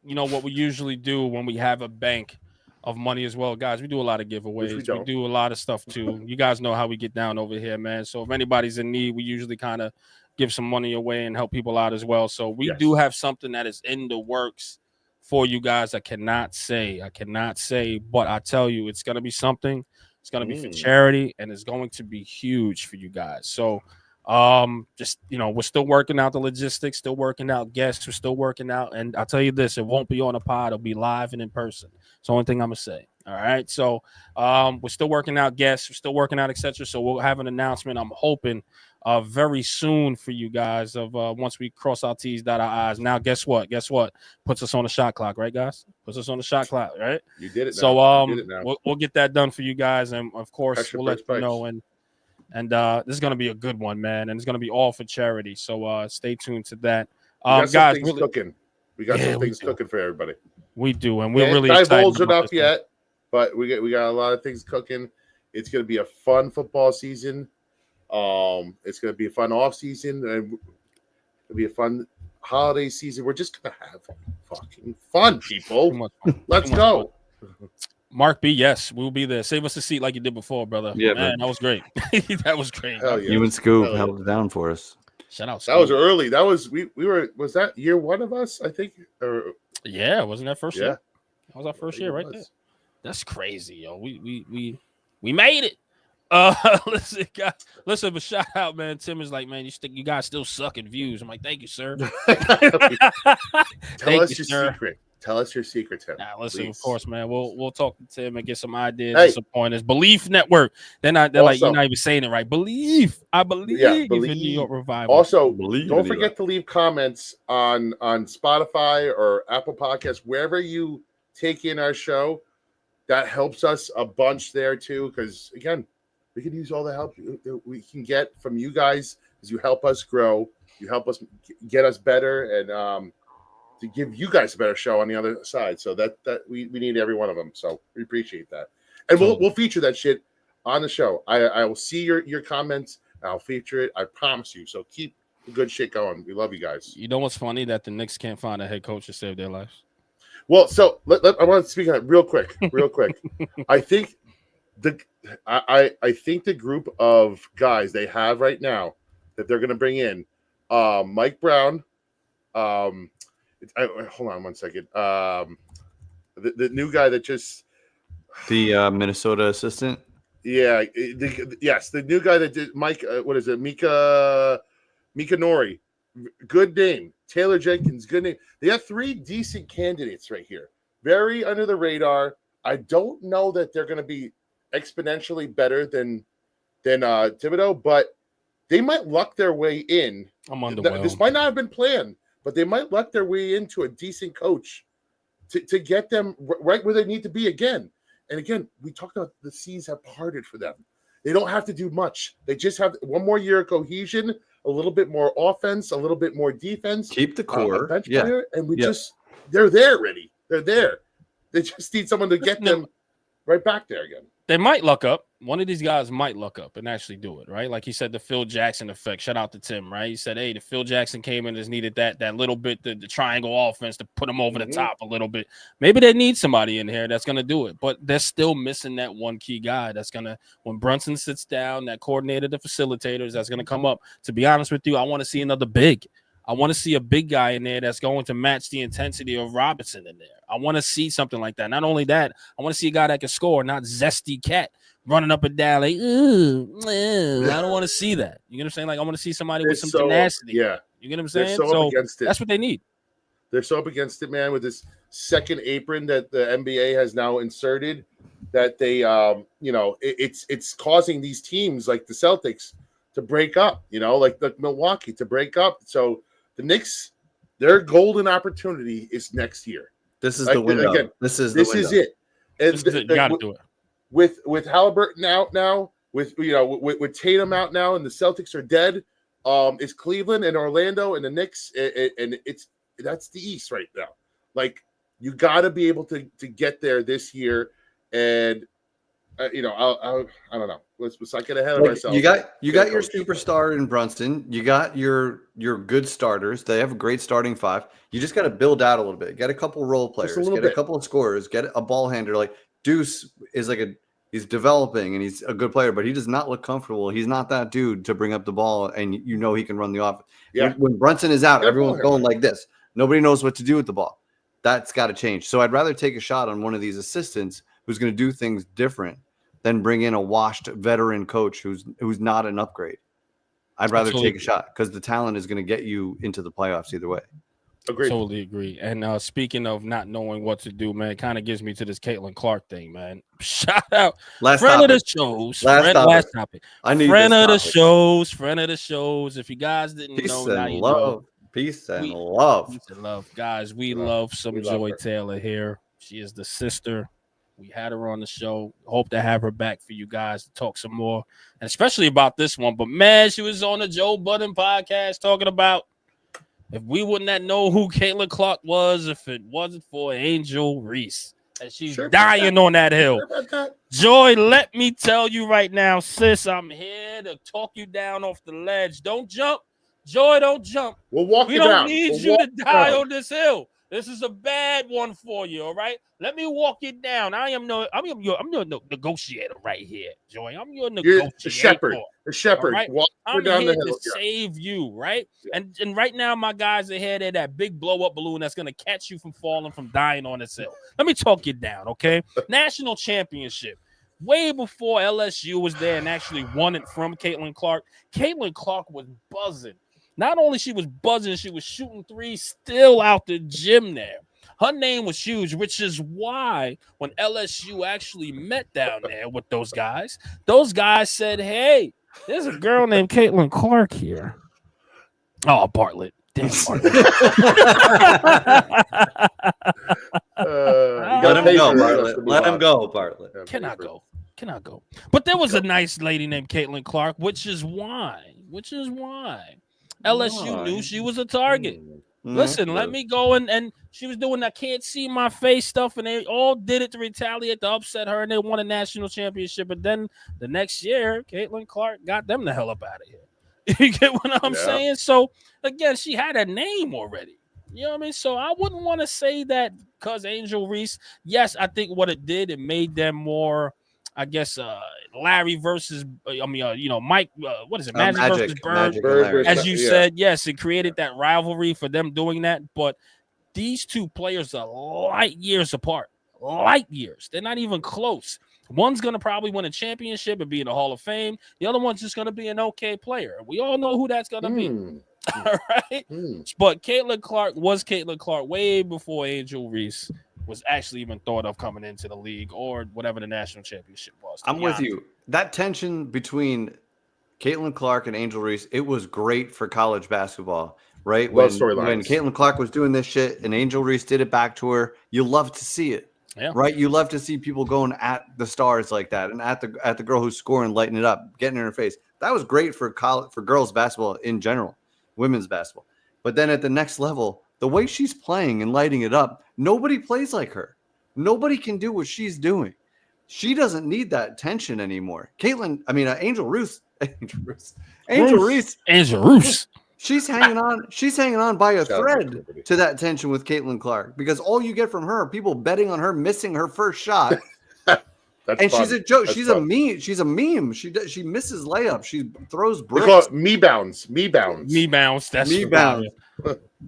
You know what we usually do when we have a bank of money as well, guys. We do a lot of giveaways. We do a lot of stuff too. You guys know how we get down over here, man. So if anybody's in need, we usually kind of give some money away and help people out as well. So we do have something that is in the works for you guys. I cannot say, but I tell you, it's gonna be something. It's gonna be for charity, and it's going to be huge for you guys. So. We're still working out the logistics, still working out guests, we're still working out, and I'll tell you this, it won't be on a pod, it'll be live and in person. It's the only thing I'm gonna say. All right, so we're still working out guests, we're still working out etc. So we'll have an announcement, I'm hoping very soon for you guys of once we cross our T's, dot our I's. Now guess what puts us on the shot clock, right guys? Puts us on the shot clock, right? You did it now. So we'll get that done for you guys, and of course we'll let you know. And this is going to be a good one, man. And it's going to be all for charity. So stay tuned to that. got some guys, things really, cooking. We got Yeah, some we things do. cooking for everybody. we do, and we're Can't really excited divulge about enough this one. yet, but we got a lot of things cooking. It's going to be a fun football season. It's going to be a fun off season, and it'll be a fun holiday season. We're just going to have fucking fun, Too people. much fun. Let's Too much go. Mark B, yes, we'll be there. Save us a seat like you did before, brother. Yeah, man, man. that was great. That was great. Hell yeah. You and Scoop Hell yeah. held it down for us. Shout out. That was Scoop. early. That was we were. Was that year one of us? I think. Or Yeah, wasn't that first yeah, year? That was our first year, it right was. there. That's crazy, yo. We made it. Listen, but shout out, man. Tim is like, man, you guys still suck at views. I'm like, thank you, sir. Tell us your secret. Tell us your secret, Tim. Nah, listen, please. of course, man. We'll talk to Tim and get some ideas Hey. and some pointers. Belief Network. They're like, you're not even saying it right. Believe. I believe in New York Revival. Also, Believe don't in forget to leave comments on Spotify or Apple Podcasts, wherever you take in our show. That helps us a bunch there too, because again, we can use all the help we can get from you guys as you help us grow, you help us get us better, and to give you guys a better show on the other side. So that we need every one of them. So we appreciate that, and we'll feature that shit on the show. I will see your comments. I'll feature it. I promise you. So keep the good shit going. We love you guys. You know what's funny? That the Knicks can't find a head coach to save their lives. Well, so I want to speak on it real quick. I think I think the group of guys they have right now that they're going to bring in, Mike Brown. Hold on one second. The new guy that just The Minnesota assistant. yeah, the new guy that did Mike. What is it? Mika Nori. Good name. Taylor Jenkins. Good name. They have three decent candidates right here. Very under the radar. I don't know that they're going to be exponentially better than Thibodeau, but they might luck their way in. I'm underwhelmed. This might not have been planned, but they might luck their way into a decent coach to get them right where they need to be again. And again, we talked about the seas have parted for them. They don't have to do much. They just have one more year of cohesion, a little bit more offense, a little bit more defense. Keep the core. Bench player, and they're there already. They're there. They just need someone to get them right back there again. They might luck up. One of these guys might luck up and actually do it, right? Like he said, the Phil Jackson effect. Shout out to Tim, right? He said, hey, the Phil Jackson came in, just needed that little bit, the triangle offense to put him over the top a little bit. Maybe they need somebody in here that's going to do it, but they're still missing that one key guy that's going to, when Brunson sits down, that coordinator, the facilitators, that's going to come up. To be honest with you, I want to see another big. I want to see a big guy in there that's going to match the intensity of Robinson in there. I want to see something like that. Not only that, I want to see a guy that can score, not zesty cat running up and down like, I don't want to see that. You know what I'm saying? Like, I want to see somebody with some tenacity. Yeah. You get what I'm saying? So up against it. That's what they need. They're so up against it, man, with this second apron that the NBA has now inserted that they, it's causing these teams like the Celtics to break up, like the Milwaukee to break up. So the Knicks, their golden opportunity is next year. This is the window. Again, this is it. And you got to do it. With Halliburton out now, with Tatum out now, and the Celtics are dead. It's Cleveland and Orlando and the Knicks, and that's the East right now. Like you got to be able to get there this year, and I don't know. Let's not get ahead of ourselves. You got your superstar in Brunson. You got your good starters. They have a great starting five. You just got to build out a little bit. Get a couple role players. Get a couple of scorers. Get a ball handler. Like Deuce is he's developing and he's a good player, but he does not look comfortable. He's not that dude to bring up the ball, and he can run the offense. Yeah. When Brunson is out, everyone's going like this. Nobody knows what to do with the ball. That's got to change. So I'd rather take a shot on one of these assistants who's going to do things different than bring in a washed veteran coach who's not an upgrade. I'd rather take a shot because the talent is going to get you into the playoffs either way. Agreed. Totally agree. And speaking of not knowing what to do, man, it kind of gives me to this Caitlyn Clark thing, man. Shout out. Last friend topic. Of the shows. Last topic. I need friend of topic. the shows. Friend of the shows. If you guys didn't Peace know, now you love. know. Peace and love. Peace and love. Guys, we love some Joy Taylor here. She is the sister. We had her on the show. Hope to have her back for you guys to talk some more, and especially about this one. But man, she was on the Joe Budden podcast talking about if we wouldn't have known who Caitlyn Clark was if it wasn't for Angel Reese. And she's dying on that hill. Joy, let me tell you right now, sis, I'm here to talk you down off the ledge. Don't jump. Joy, don't jump. We'll walk We don't need you to die on this hill. This is a bad one for you, all right? Let me walk you down. I'm your negotiator right here, Joy. I'm your negotiator. You're the shepherd. The shepherd. Right? I'm down here the hill. to save you, right? Yeah. And right now, my guys are here. They're that big blow-up balloon that's going to catch you from falling, from dying on this hill. Let me talk you down, okay? National championship. Way before LSU was there and actually won it from Caitlyn Clark. Caitlyn Clark was buzzing. Not only she was buzzing, she was shooting threes still out the gym there. Her name was huge, which is why when LSU actually met down there with those guys said, hey, there's a girl named Caitlyn Clark here. Oh, Bartlett. Damn, Bartlett. Let him go, Bartlett. Let him go, Bartlett. Can I go? But there was a nice lady named Caitlyn Clark, which is why LSU knew she was a target. Listen, let me go and she was doing I can't see my face stuff, and they all did it to retaliate, to upset her, and they won a national championship. But then the next year, Caitlyn Clark got them the hell up out of here. You get what I'm saying? So again, she had a name already. You know what I mean? So I wouldn't want to say that because Angel Reese. Yes, I think what it did, it made them more. I guess Larry versus Mike. What is it? Magic versus Bird. As you said, yes, it created that rivalry for them doing that. But these two players are light years apart. Light years. They're not even close. One's gonna probably win a championship and be in the Hall of Fame. The other one's just gonna be an okay player. We all know who that's gonna be. All right. But Caitlyn Clark was Caitlyn Clark way before Angel Reese was actually even thought of coming into the league or whatever the national championship was. I'm with you. That tension between Caitlyn Clark and Angel Reese, it was great for college basketball, right? When Caitlyn Clark was doing this shit and Angel Reese did it back to her, you love to see it, right? You love to see people going at the stars like that and at the girl who's scoring, lighting it up, getting in her face. That was great for girls basketball in general, women's basketball. But then at the next level, the way she's playing and lighting it up, nobody plays like her. Nobody can do what she's doing. She doesn't need that tension anymore. Angel Reese. She's hanging on. She's hanging on by a thread to that tension with Caitlyn Clark because all you get from her are people betting on her missing her first shot. And fun. She's a joke. She's a meme. She's a meme. She misses layups. She throws bricks. They call it me bounce. That's me bounce.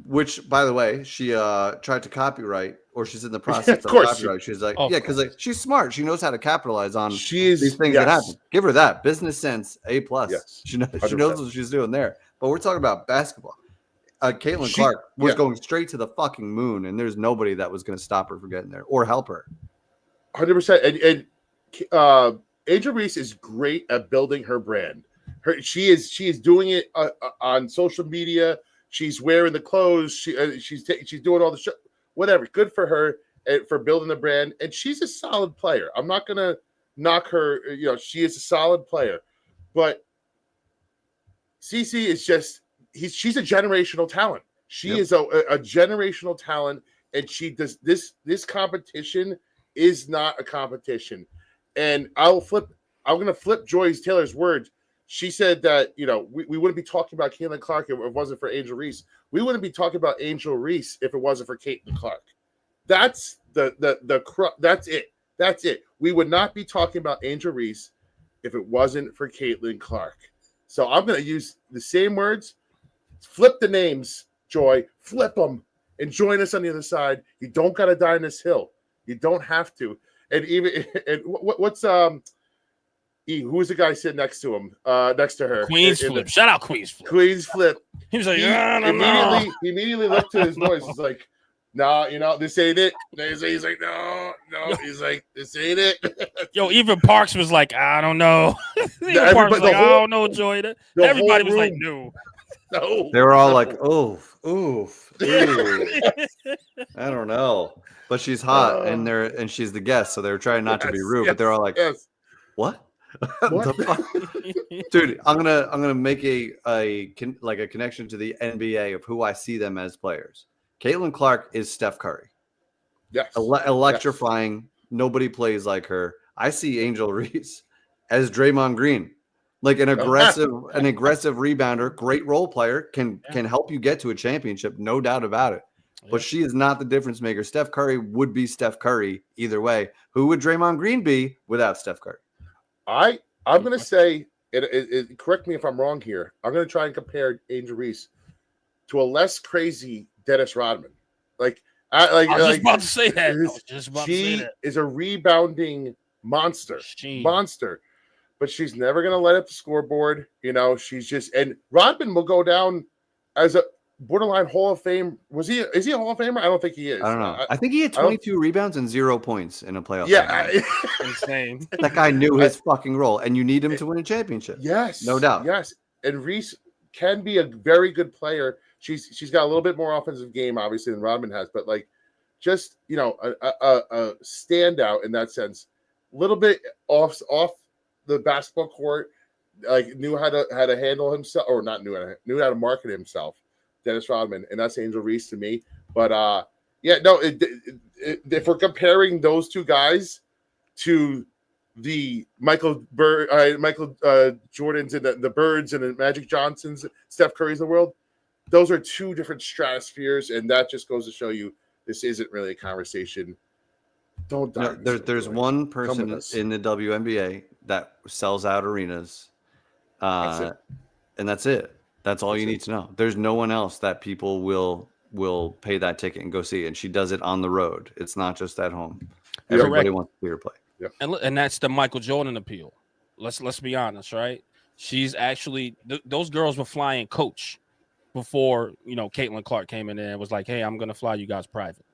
Which, by the way, she tried to copyright, or she's in the process of copyright. She's like, because she's smart. She knows how to capitalize on these things that happen. Give her that business sense, A+. Yes. She knows what she's doing there. But we're talking about basketball. Caitlyn Clark was going straight to the fucking moon, and there's nobody that was going to stop her from getting there or help her. 100%. And Angel Reese is great at building her brand. She is doing it on social media. She's wearing the clothes. She's doing all the show. Whatever. Good for her for building the brand. And she's a solid player. I'm not gonna knock her. She is a solid player. But CeCe is she's a generational talent. She is a generational talent, and she does this competition is not a competition. And I'm gonna flip Joyce Taylor's words. She said that we wouldn't be talking about Caitlyn Clark if it wasn't for Angel Reese. We wouldn't be talking about Angel Reese if it wasn't for Caitlyn Clark. That's that's it. That's it. We would not be talking about Angel Reese if it wasn't for Caitlyn Clark. So I'm going to use the same words. Flip the names, Joy. Flip them and join us on the other side. You don't got to die on this hill. You don't have to. And what's who was the guy sitting next to him? Next to her. Queen's Flip. Shout out Queen's Flip. Queen's Flip. He was like, he immediately looked to his boys. He's like, nah, this ain't it. He's like, no. He's like, this ain't it. Yo, even Parks was like, I don't know. Parks was like, I don't know, Joy. Everybody was like, no. They were all like, oof. I don't know. But she's hot and she's the guest, so they were trying not to be rude, but they're all like, what? The fuck? Dude, I'm gonna make a connection to the NBA of who I see them as players. Caitlin Clark is Steph Curry. Yes. Electrifying. Yes. Nobody plays like her. I see Angel Reese as Draymond Green. Like an aggressive rebounder, great role player, can help you get to a championship, no doubt about it. But she is not the difference maker. Steph Curry would be Steph Curry either way. Who would Draymond Green be without Steph Curry? I'm going to say, correct me if I'm wrong here. I'm going to try and compare Angel Reese to a less crazy Dennis Rodman. I was just about to say that. She is a rebounding monster. But she's never going to let up the scoreboard. You know, she's just, and Rodman will go down as a borderline Hall of Fame. Is he a Hall of Famer? I don't think he is. I don't know. I think he had 22 rebounds and 0 points in a playoff. Yeah. Insane. That guy knew his fucking role, and you need him to win a championship. Yes. No doubt. Yes. And Reese can be a very good player. She's got a little bit more offensive game, obviously, than Rodman has, but just, a standout in that sense. A little bit off the basketball court, knew how to handle himself, or knew how to market himself. Dennis Rodman, and that's Angel Reese to me. But if we're comparing those two guys to the Michael Jordans and the Birds and the Magic Johnsons, Steph Curry's of the world, those are two different stratospheres, and that just goes to show you this isn't really a conversation. Don't die. No, there's one person in the WNBA that sells out arenas, and that's it. That's all you need to know. There's no one else that people will pay that ticket and go see, and she does it on the road. It's not just at home. Everybody wants to see her play. Yep. And that's the Michael Jordan appeal. Let's be honest, right? She's actually those girls were flying coach before Caitlin Clark came in there and was like, "Hey, I'm gonna fly you guys private."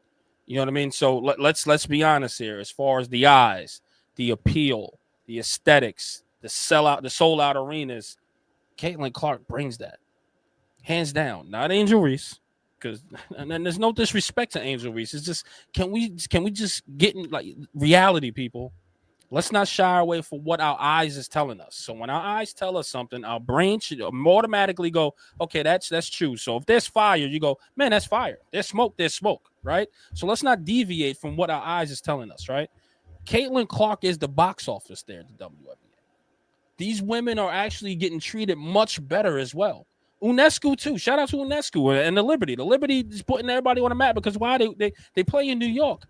You know what I mean? So let's be honest here. As far as the eyes, the appeal, the aesthetics, the sold out arenas, Caitlin Clark brings that, hands down. Not Angel Reese, and then there's no disrespect to Angel Reese. It's just can we just get in reality, people? Let's not shy away from what our eyes is telling us. So when our eyes tell us something, our brain should automatically go, okay, that's true. So if there's fire, you go, man, that's fire. There's smoke, right? So let's not deviate from what our eyes is telling us, right? Caitlin Clark is the box office there at the WNBA. These women are actually getting treated much better as well. UNESCO too. Shout out to UNESCO and the Liberty. The Liberty is putting everybody on the map because why they play in New York.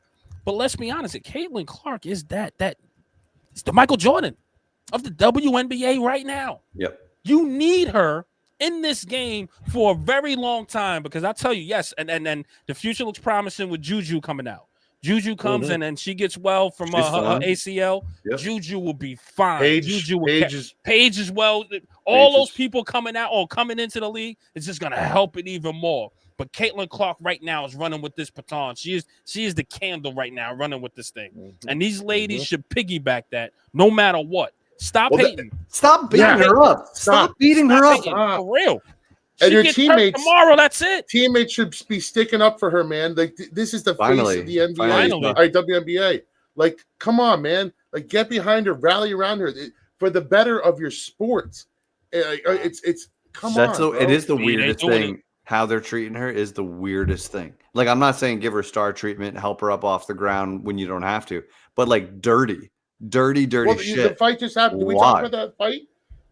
But let's be honest, Caitlin Clark is that it's the Michael Jordan of the WNBA right now. Yep. You need her in this game for a very long time because I tell you, yes, and then the future looks promising with Juju coming out. Juju comes in and she gets well from her ACL. Yep. Juju will be fine. Paige as well. All those people coming out or coming into the league, it's just gonna help it even more. But Caitlin Clark right now is running with this baton. She is the candle right now running with this thing. Mm-hmm. And these ladies should piggyback that no matter what. Stop hating. Stop beating her up. Stop beating her up. For real. And your teammates tomorrow, that's it. Teammates should be sticking up for her, man. This is the face of the NBA, WNBA. Come on, man. Get behind her, rally around her for the better of your sports. It's come on. It is the weirdest thing. How they're treating her is the weirdest thing. I'm not saying give her star treatment, help her up off the ground when you don't have to, but dirty shit. The fight just happened. Did we talk about that fight?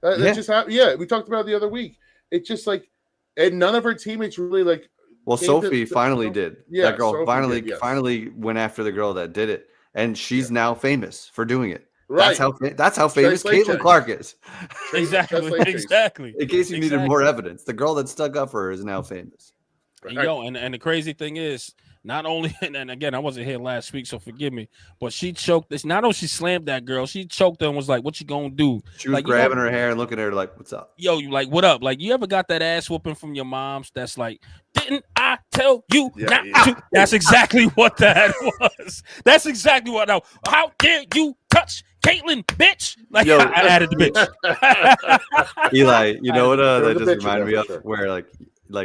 That just happened. Yeah, we talked about it the other week. It's just and none of her teammates really Well, Sophie finally did. Yeah, that girl Sophie finally went after the girl that did it, and she's now famous for doing it. Right. That's how famous Caitlin Clark is. Exactly. In case you needed more evidence, the girl that stuck up for her is now famous. Right. And the crazy thing is, not only and again, I wasn't here last week, so forgive me, but she choked this. Not only she slammed that girl, she choked her and was like, "What you gonna do?" She was grabbing her hair and looking at her like, "What's up?" Yo, you what up? You ever got that ass whooping from your moms? That's didn't I tell you not to? That's exactly what that was. That's exactly what. Now, how dare you touch Caitlyn, bitch? Yo, I added the bitch. Eli, you know what? That just reminded me of where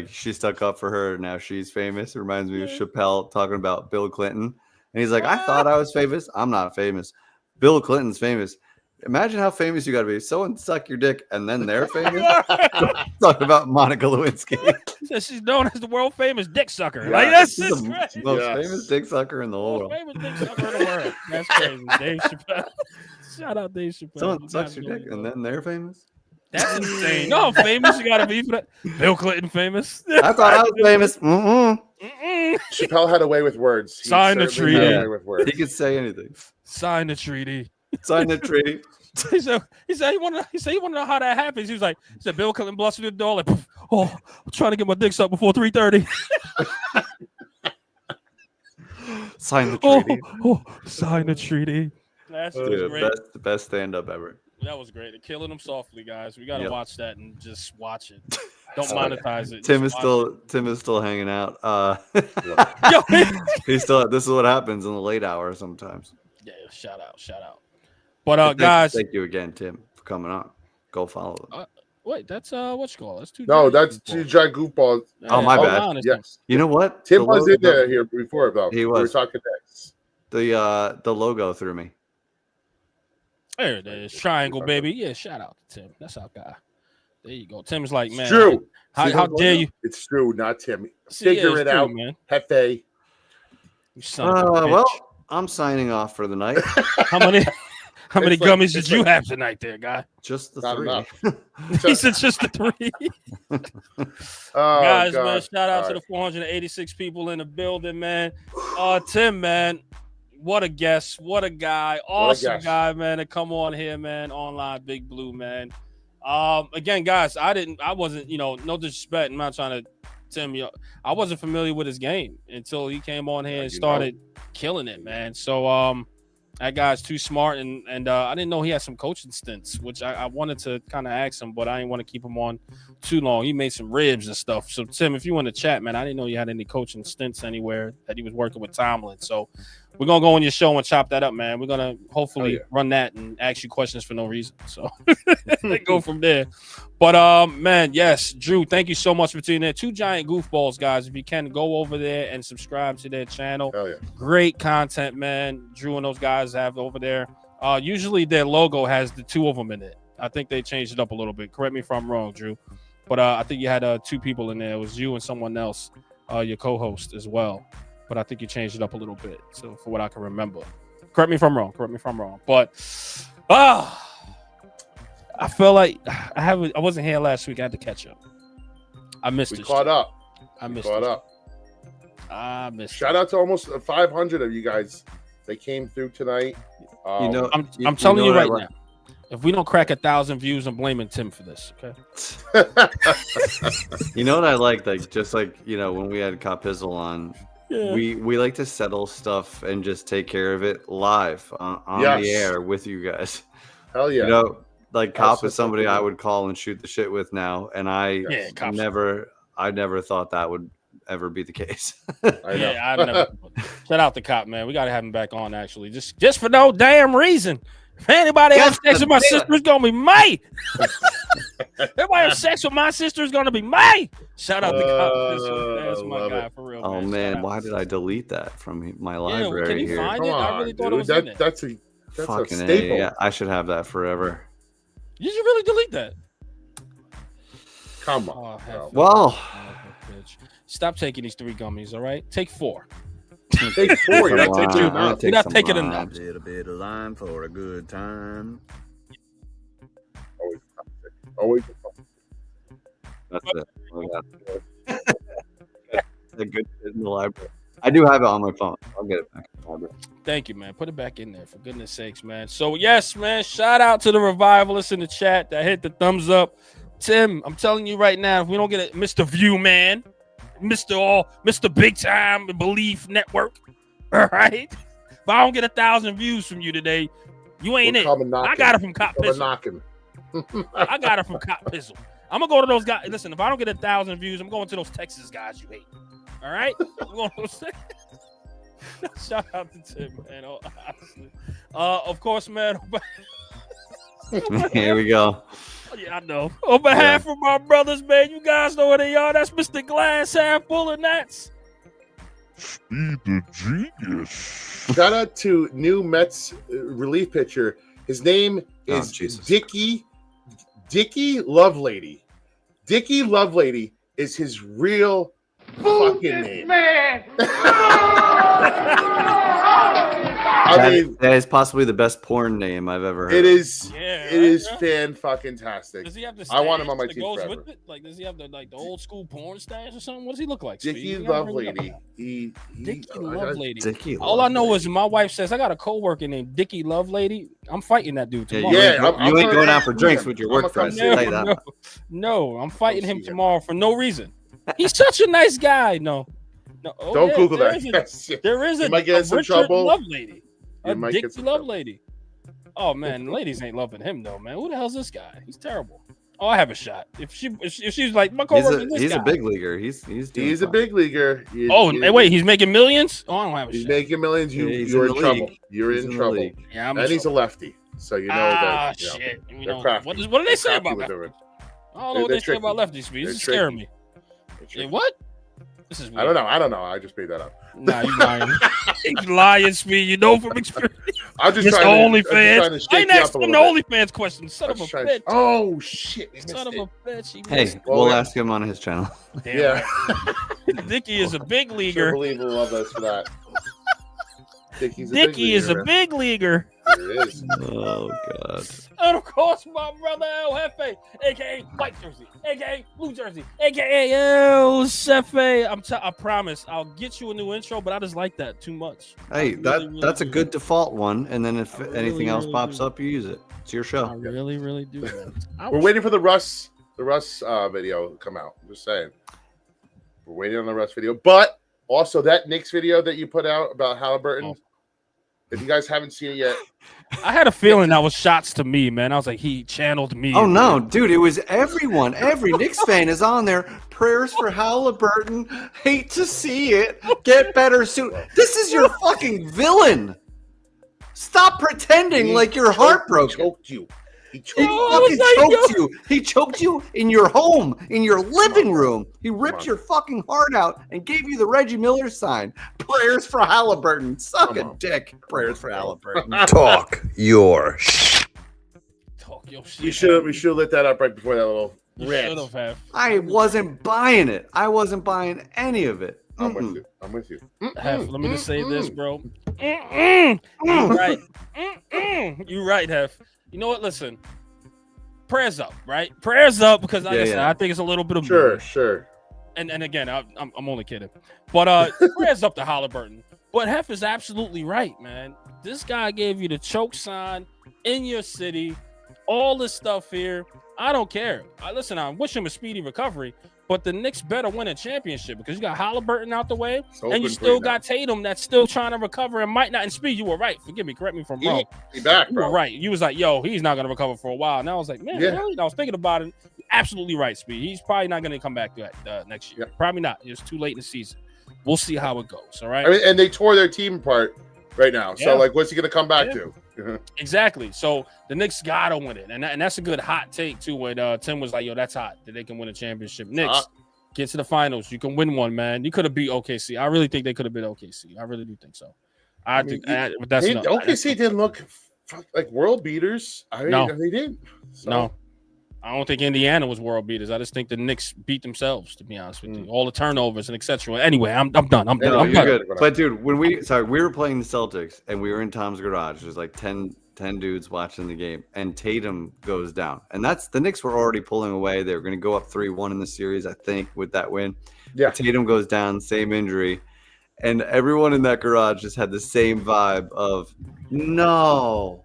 she stuck up for her. Now she's famous. It reminds me of Chappelle talking about Bill Clinton. And he's like, I thought I was famous. I'm not famous. Bill Clinton's famous. Imagine how famous you got to be. Someone suck your dick and then they're famous. Talk about Monica Lewinsky. She's known as the world famous dick sucker. Yeah. Like that's She's just the crazy. most Yes. famous dick sucker in the whole Most world. famous dick sucker in the world. That's crazy. Dave Chappelle. Shout out Dave Chappelle. Someone You sucks guys your know dick me, and though. then they're famous. That's insane. No, famous. You gotta be for that. Bill Clinton famous. I thought I was famous. Mm-mm. Mm-mm. Chappelle had a way with words. He Sign the certainly had treaty. a way with words. He could say anything. Sign the treaty. Sign the treaty. He said he wanted to know how that happens. He said Bill Clinton busted through the door like, oh, I'm trying to get my dick sucked before 3:30. Sign the Oh, treaty. sign the treaty. That's just Dude, great. best stand-up ever. That was great. They're killing them softly, guys. We gotta Yep. watch that and just watch it. Don't monetize it. Tim Just is still hanging out. Yo, He's still. This is what happens in the late hour sometimes. yeah, shout out. But guys, thank you again, Tim, for coming on. Go follow them. wait, that's what you call it? That's two. No, giant that's goofballs. two giant goofballs. Oh, my hold bad. on a Yes. You know what? Tim The was logo- in there here before, though. He We were was. talking next. The logo threw me. There it is. Triangle, baby. Yeah, shout out to Tim. That's our guy. There you go. Tim's like, man, It's true. how See dare you? It's true, not Tim. See, Figure it's it true, out, man. Hefe. You son of a bitch. Well, I'm signing off for the night. How many It's like- gummies did it's you like- have tonight, there, guy? Just the Not 3. enough. He said just the 3. Oh, Guys, God. man, shout out All to right. the 486 people in the building, man. Tim, man, what a guest, what a guy, awesome guest. guy, man, to come on here, man. Online Big Blue, man. Again, guys, I wasn't, no disrespect. I'm not trying to, Tim, I wasn't familiar with his game until he came on here and started killing it, man. So, that guy's too smart, and I didn't know he had some coaching stints, which I wanted to kind of ask him, but I didn't want to keep him on too long. He made some ribs and stuff. So, Tim, if you want to chat, man, I didn't know you had any coaching stints anywhere, that he was working with Tomlin. So, we're going to go on your show and chop that up, man. We're going to hopefully run that and ask you questions for no reason. So, go from there. But, man, yes, Drew, thank you so much for tuning in. Two giant goofballs, guys. If you can, go over there and subscribe to their channel. Hell yeah. Great content, man. Drew and those guys have over there. Usually their logo has the two of them in it. I think they changed it up a little bit. Correct me if I'm wrong, Drew. But I think you had two people in there. It was you and someone else, your co-host as well. But I think you changed it up a little bit. So for what I can remember. Correct me if I'm wrong. But I feel like I wasn't here last week. I had to catch up. I missed it. We caught up. I missed Caught it. up. I missed Shout out to almost 500 of you guys that came through tonight. I'm telling you right now. If we don't crack 1,000 views, I'm blaming Tim for this. Okay. You know what I like? Just like when we had Cop Pizzle on, we like to settle stuff and just take care of it live on the air with you guys. Hell yeah. Cop is somebody I would call and shoot the shit with now, and I Cop's never thought that would ever be the case. I know. Yeah, I've never. Shout out to Cop, man. We gotta have him back on. Actually, just for no damn reason. If anybody has sex with my sister, it's gonna be me. Everybody have sex with my sister, is gonna be me. Shout out to Cop. That's my guy for real. Oh man, why did I delete that from my library can you here? find Come it? I on, really thought dude. it was in there. That's a Fucking staple. yeah, I should have that forever. Did you really delete that? Come Oh, on. hell. bro. Well, Bitch. Stop taking these 3 gummies, all right? Take 4. Take 4. You're not taking Lime. enough. I'll take You're not some taking lime. enough. Little bit of lime for a good time. Always. That's it. A good shit in the library. I do have it on my phone. I'll get it back in the library. Thank you, man. Put it back in there, for goodness sakes, man. So, yes, man, shout out to the revivalists in the chat that hit the thumbs up. Tim, I'm telling you right now, if we don't get it, Mr. View, man, Mr. Big Time Belief Network, all right? If I don't get 1,000 views from you today, you ain't We're it. coming knocking. I got it from Cop We're Pizzle. knocking. I got it from Cop Pizzle. I'm going to go to those guys. Listen, if I don't get 1,000 views, I'm going to those Texas guys you hate. All right? I'm going to those Shout out to Tim, man. Honestly. Of course, man. Here we go. Yeah, I know. On behalf of my brothers, man, you guys know where they are. That's Mr. Glass half full, and that's Speed the genius. Shout out to new Mets relief pitcher His name is Dickie Lovelady. Dickie Lovelady is his real fucking name. Man. That is possibly the best porn name I've ever heard. It is. Yeah, it is fan-fucking-tastic. Does he have the I want him stash on my that team goes forever. with it? Like, does he have the old school porn stash or something? What does he look like? Dickie Speed? You gotta bring it Lovelady. up. Dickie Lovelady. Dickie All I know Lovelady. is my wife says I got a coworker named Dickie Lovelady. I'm fighting that dude Yeah, tomorrow. you ain't going out for drinks with your work friends. No, I'm fighting him tomorrow for no reason. He's such a nice guy. No. Oh, Don't Google there that. is there is You might get in some Richard trouble. Lovelady. You A might get Dickie some trouble. Lovelady. Oh man, ladies ain't loving him though, man. Who the hell's this guy? He's terrible. Oh, I have a shot. If she's like my coworker, He's a big leaguer. He's a big leaguer. Wait, he's making millions? Oh, I don't have a He's shot. making millions. You're in trouble. You're in trouble. Yeah, and he's a lefty, so you know that. Shit. Crafty. What do they say Crafty about with that? it. I don't know what they say about lefty speed. This is scaring me. What? This is weird. I don't know. I just made that up. Nah, you lying. You lying, Speed. You know from experience. I'm just It's trying to OnlyFans. I ain't asked him the OnlyFans question. Son of a bitch. Oh shit! Son of a bitch. Hey, we'll ask him on his channel. Yeah. Dickie is a big leaguer. Unbelievable. Love us for that. Dickie is a big leaguer. It is. Oh god. And of course, my brother El Jefe, aka white jersey, aka blue jersey, aka El Jefe. I promise, I'll get you a new intro, but I just like that too much. Hey, that's a good default one. And then if anything else pops up, you use it. It's your show. I really do. We're waiting for the Russ video to come out. I'm just saying. We're waiting on the Russ video, but also that Knicks video that you put out about Halliburton. If you guys haven't seen it yet, I had a feeling that was shots to me, man. I was like, he channeled me. Oh no, dude! It was everyone. Every Knicks fan is on there. Prayers for Halliburton. Hate to see it. Get better soon. This is your fucking villain. Stop pretending like you're heartbroken. Choked you. He fucking choked you. He choked you in your home, in your living room. He ripped your fucking heart out and gave you the Reggie Miller sign. Prayers for Halliburton. Suck a dick. Prayers for Halliburton. Talk your Talk your shit. We should have lit that up right before that little rant. I wasn't buying it. I wasn't buying any of it. I'm with you. Hef, let me just say this, bro. You right. You right, Hef. You know what? Listen, prayers up, right? Prayers up because like I said, I think it's a little bit of sure. And again, I'm only kidding, but prayers up to Halliburton. But Hef is absolutely right, man. This guy gave you the choke sign in your city, all this stuff here. I don't care. Listen, I wish him a speedy recovery, but the Knicks better win a championship because you got Halliburton out the way, and you still got Tatum that's still trying to recover and might not. And Speed, you were right. Forgive me. Correct me if I'm wrong. He back, bro. You were right. You was like, yo, he's not going to recover for a while. And I was like, man, really? And I was thinking about it. Absolutely right, Speed. He's probably not going to come back next year. Probably not. It's too late in the season. We'll see how it goes. All right. I mean, and they tore their team apart right now. So, like, what's he going to come back to? Exactly. So the Knicks gotta win it, and that's a good hot take too. When Tim was like, "Yo, that's hot that they can win a championship." Knicks get to the finals. You can win one, man. You could have beat OKC. I really think they could have beat OKC. I really do think so. I think but that's enough. OKC didn't look like world beaters. I mean, no, they didn't. So. No, I don't think Indiana was world beaters. I just think the Knicks beat themselves. To be honest with you, all the turnovers and etc. Anyway, I'm done. I'm done. I'm done. Good. But dude, when we were playing the Celtics and we were in Tom's garage. There's like 10 dudes watching the game, and Tatum goes down. And that's the Knicks were already pulling away. They were going to go up 3-1 in the series, I think, with that win. Yeah. But Tatum goes down, same injury. And everyone in that garage just had the same vibe of, no.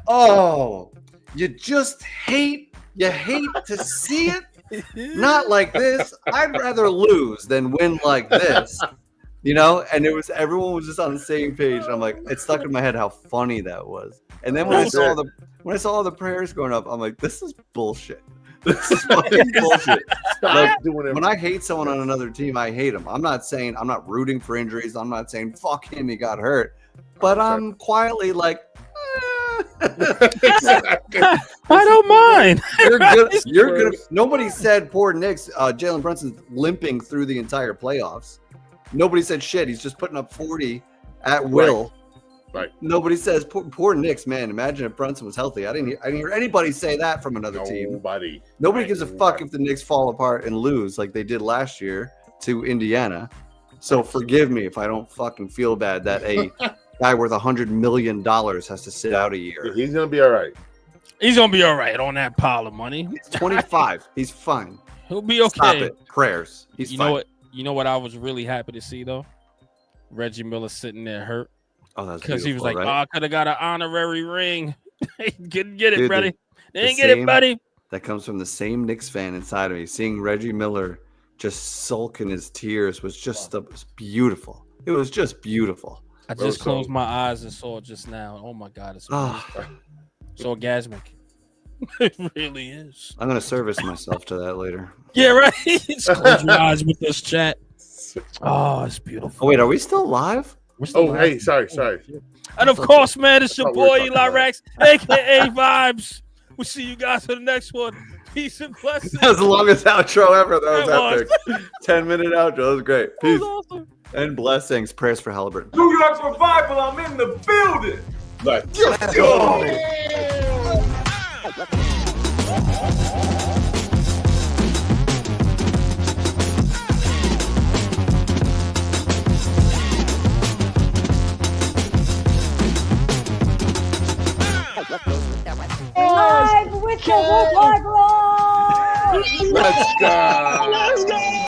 Oh, you just hate to see it. Not like this. I'd rather lose than win like this. You know, and everyone was just on the same page. And I'm like, it stuck in my head how funny that was. And then when I saw all the prayers going up, I'm like, this is bullshit. This is fucking bullshit. Like, when I hate someone on another team, I hate them. I'm not rooting for injuries. I'm not saying fuck him, he got hurt. But I'm quietly like, I don't mind. You're good. Nobody said poor Knicks. Jalen Brunson's limping through the entire playoffs. Nobody said shit. He's just putting up 40 at will. Right. Nobody says poor Knicks, man. Imagine if Brunson was healthy. I didn't hear anybody say that from another team. Nobody gives a fuck if the Knicks fall apart and lose like they did last year to Indiana. So forgive me if I don't fucking feel bad that a guy worth $100 million has to sit out a year. He's gonna be all right. He's gonna be all right on that pile of money. He's 25. He's fine. He'll be okay. Stop it. Prayers. He's fine. Know what? You know what I was really happy to see though? Reggie Miller sitting there hurt. Oh, that's because he was like, right? "Oh, I could have got an honorary ring." Couldn't get it, Dude, buddy. They didn't get it, buddy. That comes from the same Knicks fan inside of me. Seeing Reggie Miller just sulk in his tears was just beautiful. It was just beautiful. I just closed my eyes and saw it just now. Oh my God, it's so orgasmic. It really is. I'm gonna service myself to that later. Yeah, right. Just close your eyes with this chat. Oh, it's beautiful. Oh wait, are we still live? Hey, sorry. And of course, man, it's your boy Eli Rex, aka Vibes. We'll see you guys for the next one. Peace and blessings. That was the longest outro ever. That was epic. 10-minute outro. That was great. Peace and blessings. Prayers for Halliburton. New York's revival. I'm in the building. Let's go. Live with the Woodward Roar! Let's go.